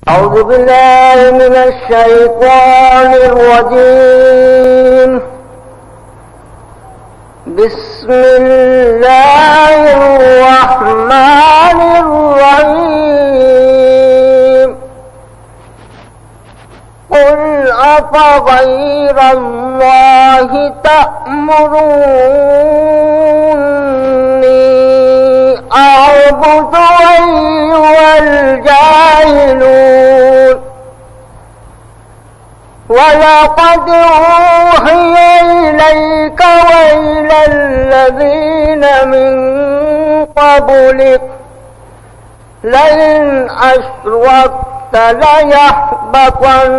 أعوذ بالله من الشيطان الرجيم. بسم الله الرحمن الرحيم. قل أفغير الله تأمروني أعبد أيها الجاهلون. ولقد أوحي إليك وإلى الذين من قبلك لئن أشركت ليحبطن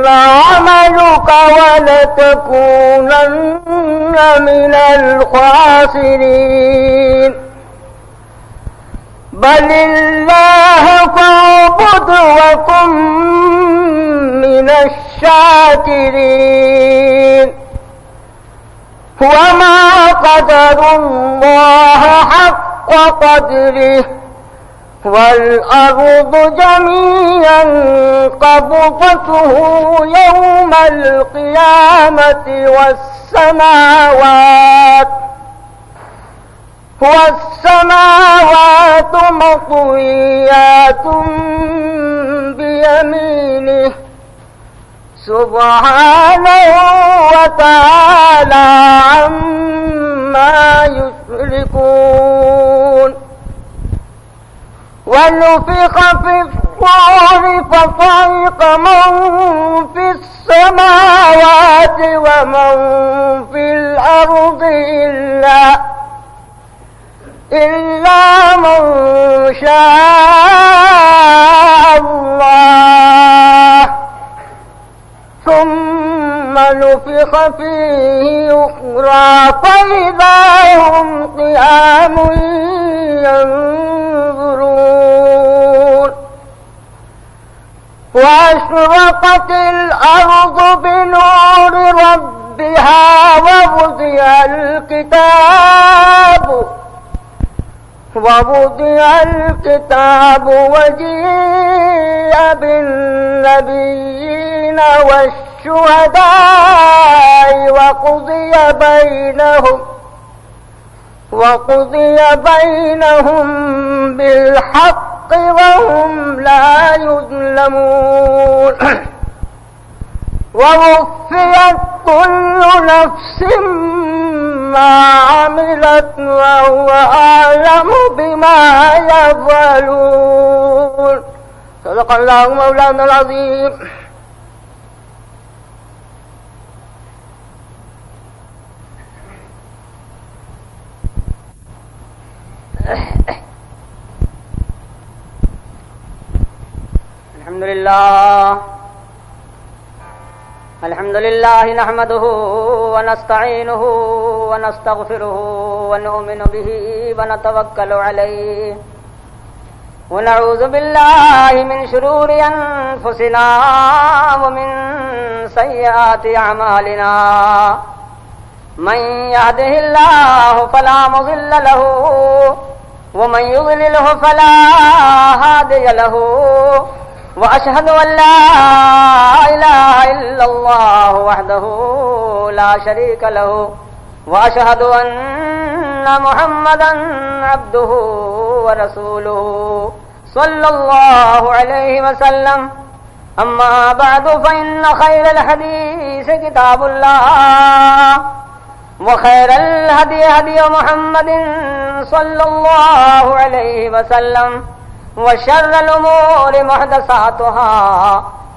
عملك ولتكونن من الخاسرين. بل الله فاعبد وكن من الشاكرين. وما قدر الله حق قدره والأرض جميعا قبضته يوم القيامة والسماوات مطويات بيمينه سبحانه وتعالى عما يشركون. ونفخ في الصور فصعق من في السماوات ومن في الأرض إلا من شاء الله ثم نفخ فيه أخرى فإذا هم قيام ينظرون. وأشرقت الأرض بنور ربها ووضع الكتاب وجيء بالنبيين والشهداء وقضي بينهم بالحق وهم لا يظلمون. ووفيت كل نفس ما عملت وهو أعلم بما يفعلون. صدق الله مولانا العظيم. الحمد لله نحمده ونستعينه ونستغفره ونؤمن به ونتوكل عليه ونعوذ بالله من شرور أنفسنا ومن سيئات أعمالنا. من يهده الله فلا مضل له ومن يضلله فلا هادي له. وأشهد أن لا إله إلا الله وحده لا شريك له وأشهد أن محمدا عبده ورسوله صلى الله عليه وسلم. أما بعد فإن خير الحديث كتاب الله وخير الهدي هدي محمد صلى الله عليه وسلم. وشر الأمور محدثاتها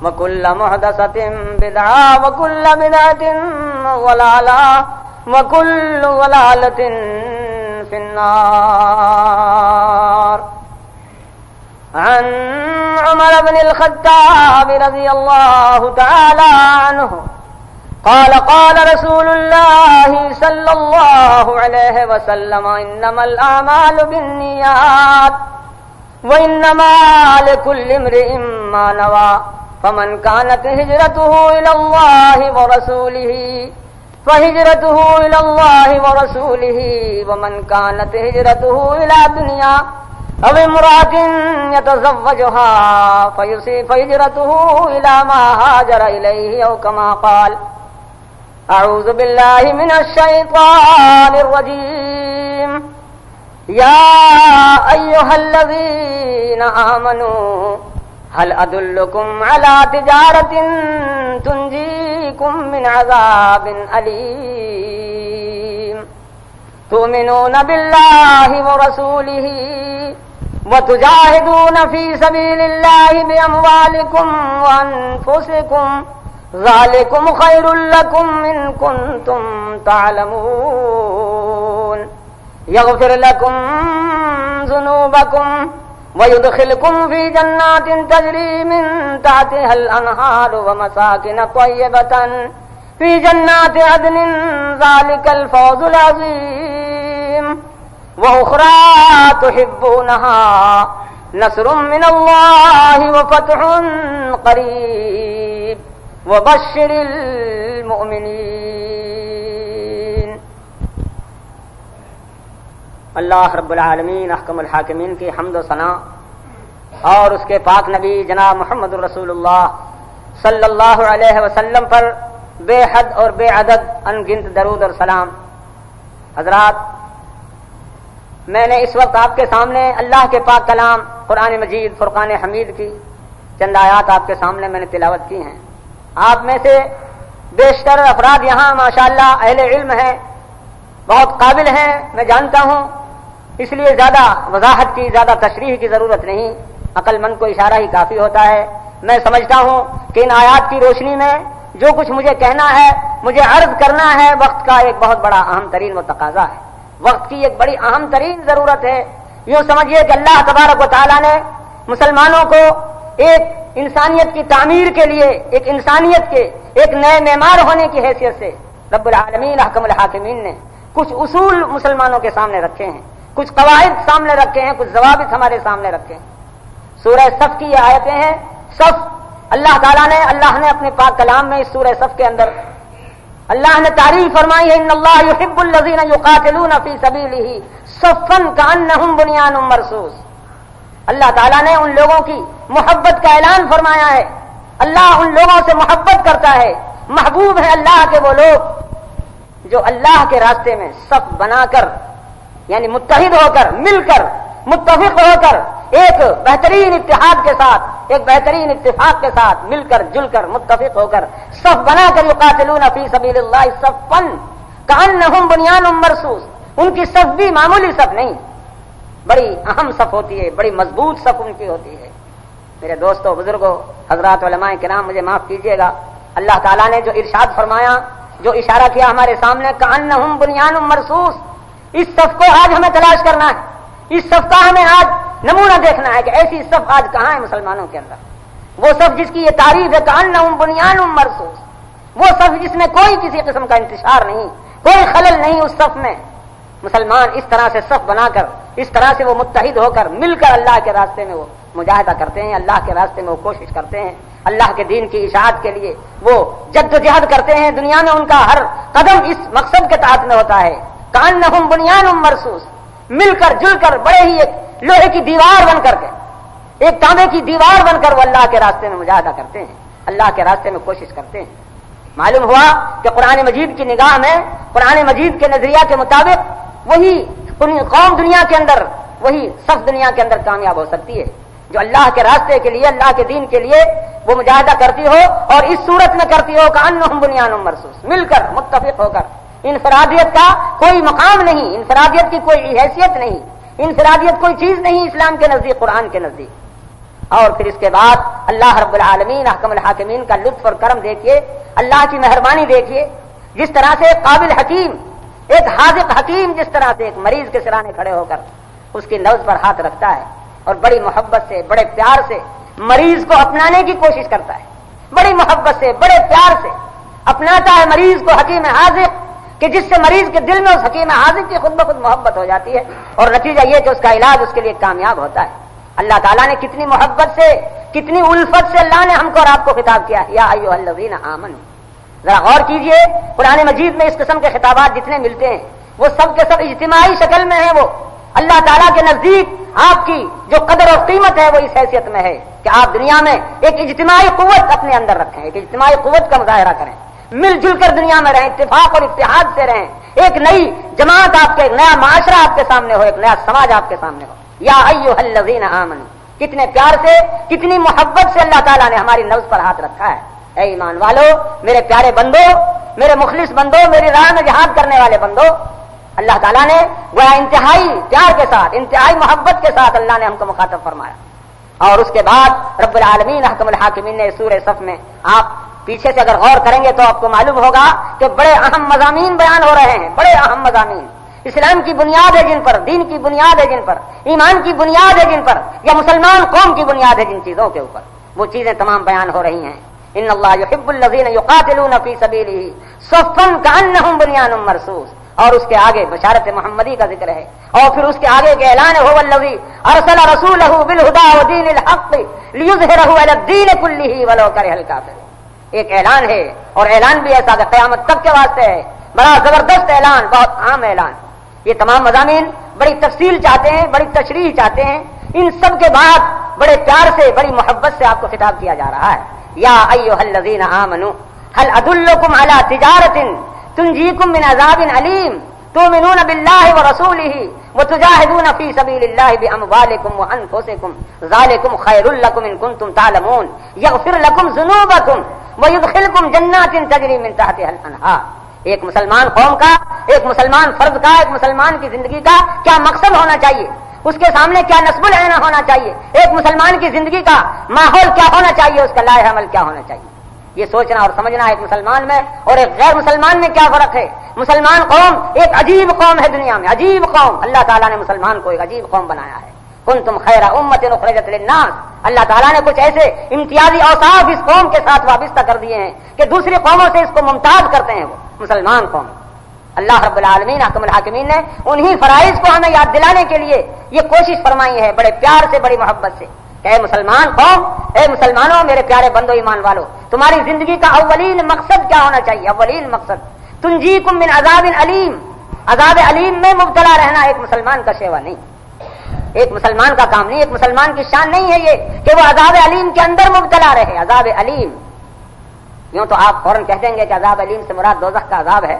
وكل محدثة بدعة وكل بدعة ضلالة وكل ضلالة في النار. عن عمر بن الخطاب رضي الله تعالى عنه قال قال رسول الله صلى الله عليه وسلم إنما الأعمال بالنيات وإنما لكل امرئ ما نوى فمن كانت هجرته إلى الله ورسوله فهجرته إلى الله ورسوله ومن كانت هجرته إلى دنيا أو امرأة يتزوجها فهجرته إلى ما هاجر إليه أو كما قال. أعوذ بالله من الشيطان الرجيم. يا أيها الذين آمنوا هل أدلكم على تجارة تنجيكم من عذاب أليم تؤمنون بالله ورسوله وتجاهدون في سبيل الله بأموالكم وأنفسكم ذلكم خير لكم إن كنتم تعلمون. يغفر لكم ذنوبكم ويدخلكم في جنات تجري من تحتها الأنهار ومساكن طيبة في جنات عدن ذلك الفوز العظيم. وأخرى تحبونها نصر من الله وفتح قريب وبشر المؤمنین. اللہ رب العالمین احکم الحاکمین کی حمد و ثنا اور اس کے پاک نبی جناب محمد رسول اللہ صلی اللہ علیہ وسلم پر بے حد اور بے عدد انگنت درود اور سلام. حضرات، میں نے اس وقت آپ کے سامنے اللہ کے پاک کلام قرآن مجید فرقان حمید کی چند آیات آپ کے سامنے میں نے تلاوت کی ہیں. آپ میں سے بیشتر افراد یہاں ماشاءاللہ اہل علم ہیں، بہت قابل ہیں، میں جانتا ہوں، اس لیے زیادہ وضاحت کی، زیادہ تشریح کی ضرورت نہیں، عقل مند کو اشارہ ہی کافی ہوتا ہے. میں سمجھتا ہوں کہ ان آیات کی روشنی میں جو کچھ مجھے کہنا ہے، مجھے عرض کرنا ہے، وقت کا ایک بہت بڑا اہم ترین وہ تقاضا ہے، وقت کی ایک بڑی اہم ترین ضرورت ہے. یوں سمجھیے کہ اللہ تبارک و تعالیٰ نے مسلمانوں کو ایک انسانیت کی تعمیر کے لیے، ایک انسانیت کے ایک نئے معمار ہونے کی حیثیت سے رب العالمین احکم الحاکمین نے کچھ اصول مسلمانوں کے سامنے رکھے ہیں، کچھ قواعد سامنے رکھے ہیں، کچھ ضوابط ہمارے سامنے رکھے ہیں. سورہ صف کی یہ آیتیں ہیں. صف اللہ تعالیٰ نے اپنے پاک کلام میں اس سورہ صف کے اندر اللہ نے تعریف فرمائی ہے، ان اللہ یحب الذین یقاتلون فی سبیلہ صفا کأنہم بنیان مرصوص. اللہ تعالیٰ نے ان لوگوں کی محبت کا اعلان فرمایا ہے. اللہ ان لوگوں سے محبت کرتا ہے، محبوب ہے اللہ کے وہ لوگ جو اللہ کے راستے میں صف بنا کر، یعنی متحد ہو کر، مل کر، متفق ہو کر، ایک بہترین اتحاد کے ساتھ، ایک بہترین اتفاق کے ساتھ مل کر، جل کر، متفق ہو کر صف بنا کر یقاتلون فی سبیل اللہ صفا کأنہم بنیان مرصوص. ان کی صف بھی معمولی صف نہیں، بڑی اہم صف ہوتی ہے، بڑی مضبوط صف ان کی ہوتی ہے. میرے دوستوں، بزرگوں، حضرات علماء کرام، مجھے معاف کیجیے گا، اللہ تعالیٰ نے جو ارشاد فرمایا، جو اشارہ کیا ہمارے سامنے، کأنہم بنیان مرصوص، اس صف کو آج ہمیں تلاش کرنا ہے، اس صف کا ہمیں آج نمونہ دیکھنا ہے کہ ایسی صف آج کہاں ہے مسلمانوں کے اندر. وہ صف جس کی یہ تعریف ہے کأنہم بنیان مرصوص، وہ صف جس میں کوئی کسی قسم کا انتشار نہیں، کوئی خلل نہیں. اس صف میں مسلمان اس طرح سے صف بنا کر، اس طرح سے وہ متحد ہو کر، مل کر اللہ کے راستے میں وہ مجاہدہ کرتے ہیں، اللہ کے راستے میں وہ کوشش کرتے ہیں، اللہ کے دین کی اشاعت کے لیے وہ جد و جہد کرتے ہیں. دنیا میں ان کا ہر قدم اس مقصد کے تحت میں ہوتا ہے. کأنہم بنیان مرصوص، مل کر، جل کر، بڑے ہی ایک لوہے کی دیوار بن کر کے، ایک تانبے کی دیوار بن کر وہ اللہ کے راستے میں مجاہدہ کرتے ہیں، اللہ کے راستے میں کوشش کرتے ہیں. معلوم ہوا کہ قرآن مجید کی نگاہ میں، قرآن مجید کے نظریہ کے مطابق وہی قوم دنیا کے اندر، وہی صف دنیا کے اندر کامیاب ہو سکتی ہے جو اللہ کے راستے کے لیے، اللہ کے دین کے لیے وہ مجاہدہ کرتی ہو، اور اس صورت میں کرتی ہو کأنہم بنیان مرصوص، مل کر، متفق ہو کر. انفرادیت کا کوئی مقام نہیں، انفرادیت کی کوئی حیثیت نہیں، انفرادیت کوئی چیز نہیں اسلام کے نزدیک، قرآن کے نزدیک. اور پھر اس کے بعد اللہ رب العالمین احکم الحاکمین کا لطف اور کرم دیکھیے، اللہ کی مہربانی دیکھیے، جس طرح سے ایک قابل حکیم، ایک حاذق حکیم جس طرح سے ایک مریض کے سرانے کھڑے ہو کر اس کی نبض پر ہاتھ رکھتا ہے اور بڑی محبت سے، بڑے پیار سے مریض کو اپنانے کی کوشش کرتا ہے، بڑی محبت سے، بڑے پیار سے اپناتا ہے مریض کو حکیم حاذق، کہ جس سے مریض کے دل میں اس حکیم حاذق کی خود بخود محبت ہو جاتی ہے، اور نتیجہ یہ کہ اس کا علاج اس کے لیے کامیاب ہوتا ہے. اللہ تعالیٰ نے کتنی محبت سے، کتنی الفت سے اللہ نے ہم کو اور آپ کو خطاب کیا، یا ایھا الذین آمنوا. ذرا غور کیجئے، قرآن مجید میں اس قسم کے خطابات جتنے ملتے ہیں وہ سب کے سب اجتماعی شکل میں ہیں. وہ اللہ تعالیٰ کے نزدیک آپ کی جو قدر اور قیمت ہے وہ اس حیثیت میں ہے کہ آپ دنیا میں ایک اجتماعی قوت اپنے اندر رکھیں، ایک اجتماعی قوت کا مظاہرہ کریں، مل جل کر دنیا میں رہیں، اتفاق اور اتحاد سے رہیں، ایک نئی جماعت آپ کے، ایک نیا معاشرہ آپ کے سامنے ہو، ایک نیا سماج آپ کے سامنے ہو۔ یا ایھا الذین آمنوا، کتنے پیار سے، کتنی محبت سے اللہ تعالیٰ نے ہماری نبض پر ہاتھ رکھا ہے۔ اے ایمان والو، میرے پیارے بندو، میرے مخلص بندو، میری راہ میں جہاد کرنے والے بندو، اللہ تعالیٰ نے گویا انتہائی پیار کے ساتھ، انتہائی محبت کے ساتھ اللہ نے ہم کو مخاطب فرمایا۔ اور اس کے بعد رب العالمین احکم الحاکمین نے سورہ صف میں، آپ پیچھے سے اگر غور کریں گے تو آپ کو معلوم ہوگا کہ بڑے اہم مضامین بیان ہو رہے ہیں، بڑے اہم مضامین، اسلام کی بنیاد ہے جن پر، دین کی بنیاد ہے جن پر، ایمان کی بنیاد ہے جن پر، یا مسلمان قوم کی بنیاد ہے جن چیزوں کے اوپر، وہ چیزیں تمام بیان ہو رہی ہیں۔ ان اللہ یحب الذین یقاتلون فی سبیلہ صفا کأنہم بنیان مرصوص، اور اس کے آگے بشارت محمدی کا ذکر ہے، اور پھر اس کے آگے کے اعلان ہے، هو الذی ارسل رسولہ بالہدی ودین الحق لیظہرہ علی الدین کلہ ولو کرہ الکافرون۔ ایک اعلان ہے، اور اعلان بھی ایسا کہ قیامت تک کے واسطے ہے، بڑا زبردست اعلان، بہت عام اعلان۔ یہ تمام مضامین بڑی تفصیل چاہتے ہیں، بڑی تشریح چاہتے ہیں، ان سب کے بعد بڑے پیار سے، بڑی محبت سے آپ کو خطاب کیا جا رہا ہے۔ یا ایھا الذین آمنوا هل ادلکم علی تجارۃ تنجیکم من عذاب علیم تؤمنون باللہ ورسولہ وتجاہدون فی سبیل اللہ باموالکم وانفسکم ذالکم خیر لکم ان کنتم تعلمون یغفر لکم ذنوبکم ویدخلکم جنات تجری من تحتها الانہار۔ ایک مسلمان قوم کا، ایک مسلمان فرد کا، ایک مسلمان کی زندگی کا کیا مقصد ہونا چاہیے، اس کے سامنے کیا نصب العین ہونا چاہیے، ایک مسلمان کی زندگی کا ماحول کیا ہونا چاہیے، اس کا لائحہ عمل کیا ہونا چاہیے، یہ سوچنا اور سمجھنا ایک مسلمان میں اور ایک غیر مسلمان میں کیا فرق ہے۔ مسلمان قوم ایک عجیب قوم ہے دنیا میں، عجیب قوم، اللہ تعالیٰ نے مسلمان کو ایک عجیب قوم بنایا ہے۔ کنتم خیر امۃ اخرجت للناس، اللہ تعالیٰ نے کچھ ایسے امتیازی اوصاف اس قوم کے ساتھ وابستہ کر دیے ہیں کہ دوسری قوموں سے اس کو ممتاز کرتے ہیں۔ وہ مسلمان قوم، اللہ رب العالمین احکم الحاکمین نے انہی فرائض کو ہمیں یاد دلانے کے لیے یہ کوشش فرمائی ہے، بڑے پیار سے، بڑی محبت سے، کہ اے مسلمان قوم، اے مسلمانوں، میرے پیارے بندو ایمان والو، تمہاری زندگی کا اولین مقصد کیا ہونا چاہیے؟ اولین مقصد تنجیکم من عذاب علیم، عذاب علیم میں مبتلا رہنا ایک مسلمان کا شیوا نہیں، ایک مسلمان کا کام نہیں، ایک مسلمان کی شان نہیں ہے یہ کہ وہ عذاب علیم کے اندر مبتلا رہے۔ عذاب علیم، یوں تو آپ فوراً کہہ دیں گے کہ عذاب علیم سے مراد دوزخ کا عذاب ہے،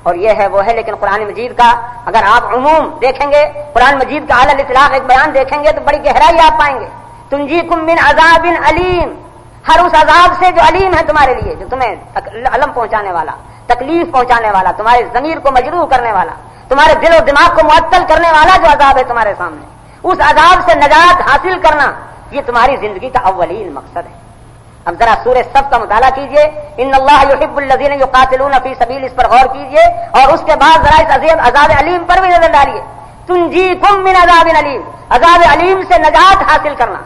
اور یہ ہے وہ ہے، لیکن قرآن مجید کا اگر آپ عموم دیکھیں گے، قرآن مجید کا اعلی الاطلاق ایک بیان دیکھیں گے تو بڑی گہرائی آپ پائیں گے۔ تنجیکم من عذاب علیم، ہر اس عذاب سے جو علیم ہے تمہارے لیے، جو تمہیں علم پہنچانے والا، تکلیف پہنچانے والا، تمہارے ضمیر کو مجروح کرنے والا، تمہارے دل و دماغ کو معطل کرنے والا جو عذاب ہے تمہارے سامنے، اس عذاب سے نجات حاصل کرنا یہ تمہاری زندگی کا اولین مقصد ہے۔ اب ذرا سورہ صف کا مطالعہ کیجئے، ان اللہ یحب الذین یقاتلون فی سبیل، اس پر غور کیجئے، اور اس کے بعد ذرا اس عذاب علیم پر بھی نظر ڈالیے۔ تنجیکم من عذاب علیم، عذاب علیم سے نجات حاصل کرنا،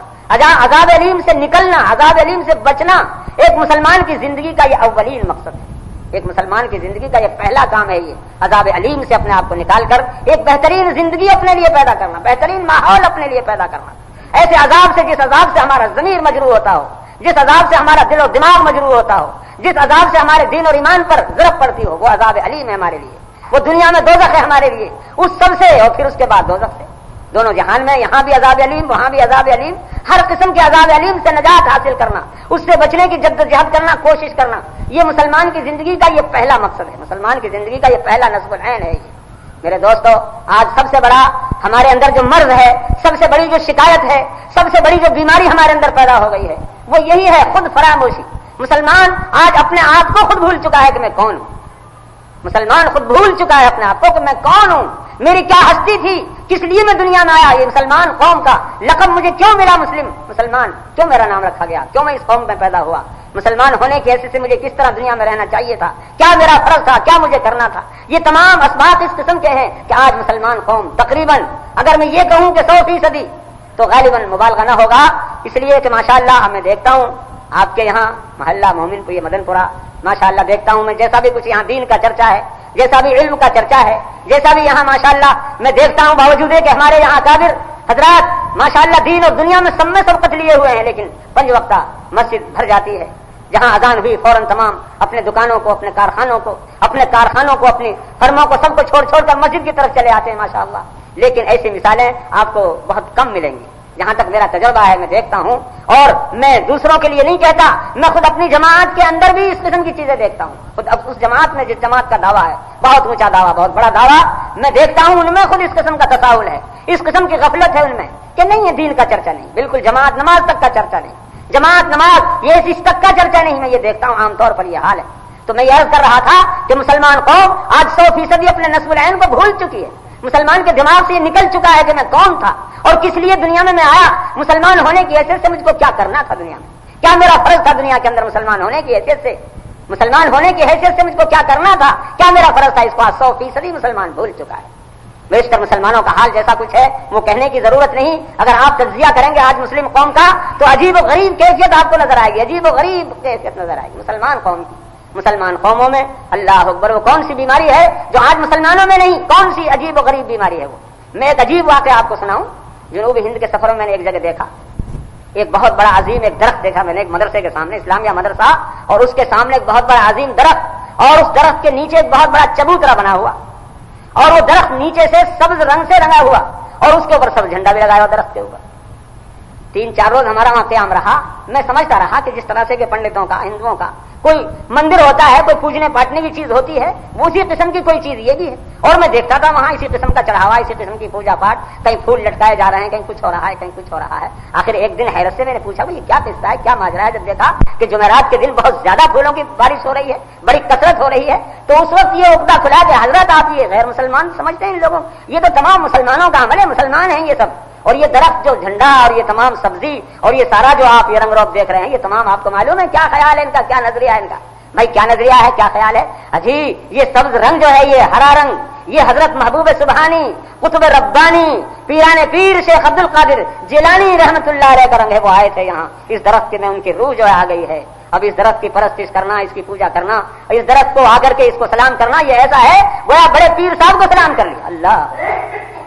عذاب علیم سے نکلنا، عذاب علیم سے بچنا ایک مسلمان کی زندگی کا یہ اولین مقصد ہے۔ ایک مسلمان کی زندگی کا یہ پہلا کام ہے، یہ عذاب علیم سے اپنے آپ کو نکال کر ایک بہترین زندگی اپنے لیے پیدا کرنا، بہترین ماحول اپنے لیے پیدا کرنا، ایسے عذاب سے جس عذاب سے ہمارا ضمیر مجروح ہوتا ہو، جس عذاب سے ہمارا دل و دماغ مجروح ہوتا ہو، جس عذاب سے ہمارے دین اور ایمان پر ضرب پڑتی ہو، وہ عذاب علیم ہے ہمارے لیے، وہ دنیا میں دوزخ ہے ہمارے لیے، اس سب سے اور پھر اس کے بعد دوزخ سے، دونوں جہان میں، یہاں بھی عذاب علیم، وہاں بھی عذاب علیم، ہر قسم کے عذاب علیم سے نجات حاصل کرنا، اس سے بچنے کی جدوجہد کرنا، کوشش کرنا، یہ مسلمان کی زندگی کا یہ پہلا مقصد ہے، مسلمان کی زندگی کا یہ پہلا نصب العین ہے۔ یہ میرے دوستو، آج سب سے بڑا ہمارے اندر جو مرض ہے، سب سے بڑی جو شکایت ہے، سب سے بڑی جو بیماری ہمارے اندر پیدا ہو گئی ہے، وہ یہی ہے، خود فراموشی۔ مسلمان آج اپنے آپ کو خود بھول چکا ہے کہ میں کون ہوں، مسلمان خود بھول چکا ہے اپنے آپ کو کہ میں کون ہوں، میری کیا ہستی تھی، کس لیے میں دنیا میں آیا، یہ مسلمان قوم کا لقب مجھے کیوں ملا، مسلمان کیوں میرا نام رکھا گیا، کیوں میں اس قوم میں پیدا ہوا، مسلمان ہونے کی حیثیت سے مجھے کس طرح دنیا میں رہنا چاہیے تھا، کیا میرا فرض تھا، کیا مجھے کرنا تھا۔ یہ تمام اسباب اس قسم کے ہیں کہ آج مسلمان قوم تقریباً، اگر میں یہ کہوں کہ 100% تو غالباً مبالغہ نہ ہوگا، اس لیے کہ ماشاءاللہ میں دیکھتا ہوں آپ کے یہاں محلہ مومن پور مدن پورہ، ماشاءاللہ دیکھتا ہوں میں، جیسا بھی کچھ یہاں دین کا چرچا ہے، جیسا بھی علم کا چرچا ہے، جیسا بھی یہاں ماشاءاللہ میں دیکھتا ہوں، باوجود ہے کہ ہمارے یہاں اکابر حضرات ماشاءاللہ دین اور دنیا میں سب میں سبقت لیے ہوئے ہیں، لیکن 5 وقتہ مسجد بھر جاتی ہے، جہاں اذان ہوئی فوراً تمام اپنے دکانوں کو، اپنے کارخانوں کو، اپنی فرموں کو، سب کو چھوڑ کر مسجد کی طرف چلے آتے ہیں۔ ماشاءاللہ لیکن ایسی مثالیں آپ کو بہت کم ملیں گی. جہاں تک میرا تجربہ ہے میں دیکھتا ہوں، اور میں دوسروں کے لیے نہیں کہتا، میں خود اپنی جماعت کے اندر بھی اس قسم کی چیزیں دیکھتا ہوں. خود اب اس جماعت میں جس جماعت کا دعویٰ ہے، بہت اونچا دعویٰ، بہت بڑا دعویٰ، میں دیکھتا ہوں ان میں خود اس قسم کا تساہل ہے، اس قسم کی غفلت ہے ان میں کہ نہیں، یہ دین کا چرچا نہیں، بالکل جماعت نماز تک کا چرچا نہیں، جماعت نماز یہ اس تک کا چرچا نہیں. میں یہ دیکھتا ہوں، عام طور پر یہ حال ہے. تو میں یہ عرض کر رہا تھا کہ مسلمان قوم آج 100% اپنے نصب العین کو بھول چکی ہے. مسلمان کے دماغ سے یہ نکل چکا ہے کہ میں کون تھا اور کس لیے دنیا میں آیا. مسلمان ہونے کی حیثیت سے مجھ کو کیا کرنا تھا دنیا میں، کیا میرا فرض تھا دنیا کے اندر مسلمان ہونے کی حیثیت سے، مسلمان ہونے کی حیثیت سے مجھ کو کیا کرنا تھا، کیا میرا فرض تھا. اس کو 100% مسلمان بھول چکا ہے. بیشتر مسلمانوں کا حال جیسا کچھ ہے وہ کہنے کی ضرورت نہیں. اگر آپ تجزیہ کریں گے آج مسلم قوم کا تو عجیب و غریب کیفیت آپ کو نظر آئے گی، عجیب و غریب کیفیت نظر آئے گی مسلمان قوم کی. مسلمان قوموں میں اللہ اکبر وہ کون سی بیماری ہے جو آج مسلمانوں میں نہیں، کون سی عجیب و غریب بیماری ہے وہ. میں ایک عجیب واقعہ آپ کو سناؤں. جنوبی ہند کے سفر میں میں نے ایک جگہ دیکھا، ایک بہت بڑا عظیم ایک درخت دیکھا میں نے ایک مدرسے کے سامنے، اسلامیہ مدرسہ، اور اس کے سامنے ایک بہت بڑا عظیم درخت، اور اس درخت کے نیچے ایک بہت بڑا چبوترا بنا ہوا، اور وہ درخت نیچے سے سبز رنگ سے رنگا ہوا، اور اس کے اوپر سبز جھنڈا بھی لگایا ہوا درخت کے اوپر. 3-4 روز ہمارا وہاں قیام رہا. میں سمجھتا رہا کہ جس طرح سے کہ پنڈتوں کا، ہندوؤں کا کوئی مندر ہوتا ہے، کوئی پوجنے پاٹنے کی چیز ہوتی ہے، اسی قسم کی کوئی چیز یہ بھی ہے. اور میں دیکھتا تھا وہاں اسی قسم کا چڑھاوا، اسی قسم کی پوجا پاٹ، کہیں پھول لٹکائے جا رہے ہیں، کہیں کچھ ہو رہا ہے، کہیں کچھ ہو رہا ہے. آخر ایک دن حیرت سے میں نے پوچھا بھائی کیا قصہ ہے، کیا ماجرا ہے. جب دیکھا کہ جمعرات کے دن بہت زیادہ پھولوں کی بارش ہو رہی ہے، بڑی کثرت ہو رہی ہے، تو اس وقت یہ عقدہ کھلا کہ حضرت آپ یہ غیر مسلمان سمجھتے ہیں ان لوگوں، یہ تو تمام مسلمانوں کا عمل ہے، مسلمان ہیں یہ سب. اور یہ درخت جو جھنڈا اور یہ تمام سبزی اور یہ سارا جو آپ یہ رنگ روپ دیکھ رہے ہیں، یہ تمام آپ کو معلوم ہے کیا خیال ہے ان کا، کیا نظریہ ہے ان کا. بھائی کیا نظریہ ہے، کیا خیال ہے. اجی یہ سبز رنگ جو ہے، یہ ہرا رنگ، یہ حضرت محبوب سبحانی، قطب ربانی، پیران پیر شیخ عبد القادر جیلانی رحمت اللہ علیہ کا رنگ ہے. وہ آئے تھے یہاں، اس درخت میں ان کی روح جو ہے آ گئی ہے. اب اس درخت کی پرستش کرنا، اس کی پوجا کرنا، اس درخت کو آ کر کے اس کو سلام کرنا، یہ ایسا ہے گویا بڑے پیر صاحب کو سلام کر لیا. اللہ،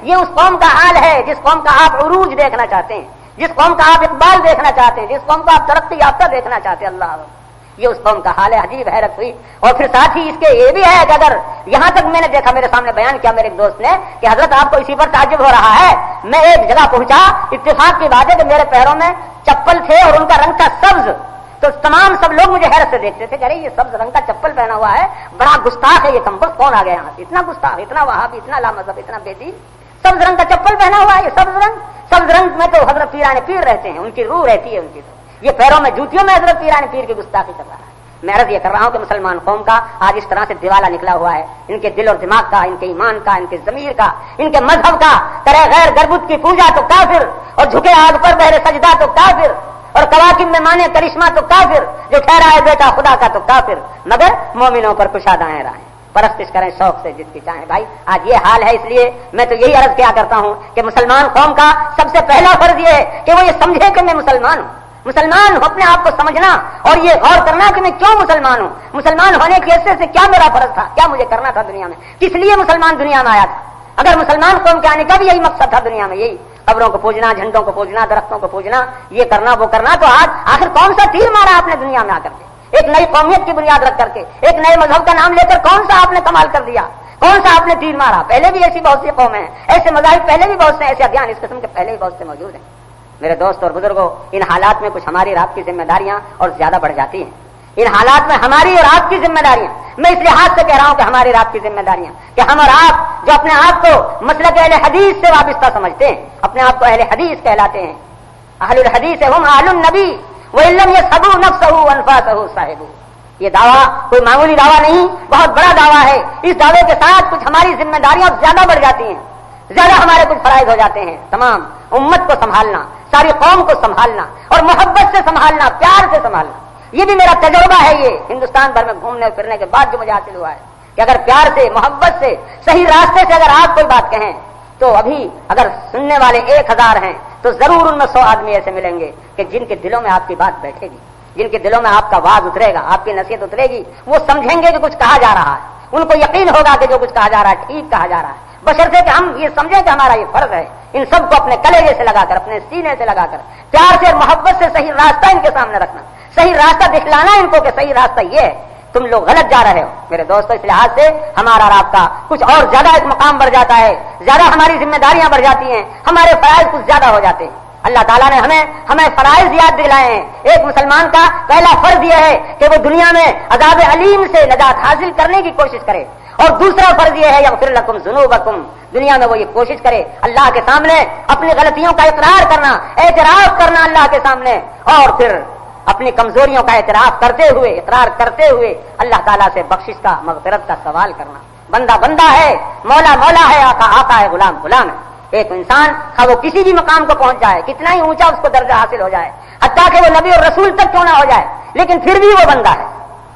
یہ اس قوم کا حال ہے جس قوم کا آپ عروج دیکھنا چاہتے ہیں، جس قوم کا آپ اقبال دیکھنا چاہتے ہیں، جس قوم کا آپ ترقی یافتہ دیکھنا چاہتے ہیں. اللہ، یہ اس قوم کا حال ہے. عجیب حیرت ہوئی. اور پھر ساتھ ہی اس کے یہ بھی ہے کہ اگر یہاں تک میں نے دیکھا، میرے سامنے بیان کیا میرے ایک دوست نے کہ حضرت آپ کو اسی پر تعجب ہو رہا ہے. میں ایک جگہ پہنچا، اتفاق کی بات ہے کہ میرے پیروں میں چپل تھے اور ان کا رنگ تھا سبز. تو تمام سب لوگ مجھے حیرت سے دیکھتے تھے کہ ارے یہ سبز رنگ کا چپل پہنا ہوا ہے، بڑا گستاخ ہے یہ کمبخت، کون آ گیا یہاں سے، اتنا گستاخ، اتنا وہابی، اتنا لامذہب، اتنا بے دین، سبز رنگ کا چپل پہنا ہوا ہے. یہ سبز رنگ میں تو حضرت پیران پیر رہتے ہیں، ان کی روح رہتی ہے ان کی. یہ پیروں میں جوتیوں میں حضرت پیران پیر کی گستاخی کر رہا ہے. میں عرض یہ کر رہا ہوں کہ مسلمان قوم کا آج اس طرح سے دیوالا نکلا ہوا ہے، ان کے دل اور دماغ کا، ان کے ایمان کا، ان کے ضمیر کا، ان کے مذہب کا. کرے غیر گربت کی پوجا تو کافر، اور جھکے آگ پر بہرے سجدہ تو کافر، اور کواکب میں مانے کرشمہ تو کافر، جو ٹھہرا ہے بیٹا خدا کا تو کافر، مگر مومنوں پر کشادائیں راہیں، پرستش کریں شوق سے جس کی چاہیں. بھائی آج یہ حال ہے. اس لیے میں تو یہی عرض کیا کرتا ہوں کہ مسلمان قوم کا سب سے پہلا فرض یہ ہے کہ وہ یہ سمجھے کہ میں مسلمان ہوں. مسلمان ہوں، اپنے آپ کو سمجھنا اور یہ غور کرنا کہ میں کیوں مسلمان ہوں، مسلمان ہونے کی حیثیت سے کیا میرا فرض تھا، کیا مجھے کرنا تھا دنیا میں، کس لیے مسلمان دنیا میں آیا تھا. اگر مسلمان قوم کے آنے کا بھی یہی مقصد تھا دنیا میں، یہی قبروں کو پوجنا، جھنڈوں کو پوجنا، درختوں کو پوجنا، یہ کرنا وہ کرنا، تو آج آخر کون سا تیر مارا آپ نے دنیا میں آ کر کے، ایک نئی قومیت کی بنیاد رکھ کر کے، ایک نئے مذہب کا نام لے کر کون سا آپ نے کمال کر دیا، کون سا آپ نے تیر مارا. پہلے بھی ایسی بہت سی قومیں ہیں، ایسے مذاہب پہلے بھی بہت سے، ایسے ادیان اس قسم کے پہلے بھی بہت سے موجود ہیں. میرے دوست اور بزرگوں، ان حالات میں کچھ ہماری اور آپ کی ذمہ داریاں اور زیادہ بڑھ جاتی ہیں. ان حالات میں ہماری اور آپ کی ذمہ داریاں، میں اس لحاظ سے کہہ رہا ہوں کہ ہماری اور آپ کی ذمہ داریاں کہ ہم اور آپ جو اپنے آپ کو مسلک اہل حدیث سے وابستہ سمجھتے ہیں، اپنے آپ کو اہل حدیث کہلاتے ہیں. اہل الحدیث ہم اہل النبی وَإِن لَّمْ يَصْحَبُوا نَفْسَهُ وَأَنفَاسَهُ صَاحِبُهُ. یہ دعویٰ کوئی معمولی دعویٰ نہیں، بہت بڑا دعویٰ ہے. اس دعوے کے ساتھ کچھ ہماری ذمہ داریاں زیادہ بڑھ جاتی ہیں، زیادہ ہمارے کچھ فرائض ہو جاتے ہیں. تمام امت کو سنبھالنا، ساری قوم کو سنبھالنا اور محبت سے سنبھالنا، پیار سے سنبھالنا. یہ بھی میرا تجربہ ہے، یہ ہندوستان بھر میں گھومنے پھرنے کے بعد جو مجھے حاصل ہوا ہے کہ اگر پیار سے، محبت سے، صحیح راستے سے اگر آپ کوئی بات کہیں تو ابھی اگر سننے والے 1000 ہیں تو ضرور ان میں 100 آدمی ایسے ملیں گے کہ جن کے دلوں میں آپ کی بات بیٹھے گی، جن کے دلوں میں آپ کا واز اترے گا، آپ کی نصیحت اترے گی. وہ سمجھیں گے کہ کچھ کہا جا رہا ہے، ان کو یقین ہوگا کہ جو کچھ کہا جا رہا ہے ٹھیک کہا جا رہا ہے، بشرطے کہ ہم یہ سمجھیں کہ ہمارا یہ فرض ہے ان سب کو اپنے کلیجے سے لگا کر، اپنے سینے سے لگا کر، پیار سے اور محبت سے صحیح راستہ ان کے سامنے رکھنا، صحیح راستہ دکھلانا ان کو کہ صحیح راستہ یہ ہے تم لوگ غلط جا رہے ہو میرے دوستو. اس لحاظ سے ہمارا رابطہ کچھ اور زیادہ ایک مقام بڑھ جاتا ہے, زیادہ ہماری ذمہ داریاں بڑھ جاتی ہیں, ہمارے فرائض کچھ زیادہ ہو جاتے ہیں. اللہ تعالیٰ نے ہمیں فرائض یاد دلائے ہیں. ایک مسلمان کا پہلا فرض یہ ہے کہ وہ دنیا میں عذاب علیم سے نجات حاصل کرنے کی کوشش کرے, اور دوسرا فرض یہ ہے یغفر لکم ذنوبکم, دنیا میں وہ یہ کوشش کرے اللہ کے سامنے اپنی غلطیوں کا اقرار کرنا, اعتراف کرنا اللہ کے سامنے, اور پھر اپنی کمزوریوں کا اعتراف کرتے ہوئے, اقرار کرتے ہوئے اللہ تعالیٰ سے بخشش کا, مغفرت کا سوال کرنا. بندہ بندہ ہے, مولا مولا ہے, آقا آقا ہے, غلام غلام ہے. ایک انسان وہ کسی بھی مقام کو پہنچ جائے, کتنا ہی اونچا اس کو درجہ حاصل ہو جائے, حتیٰ کہ وہ نبی اور رسول تک کیوں نہ ہو جائے, لیکن پھر بھی وہ بندہ ہے,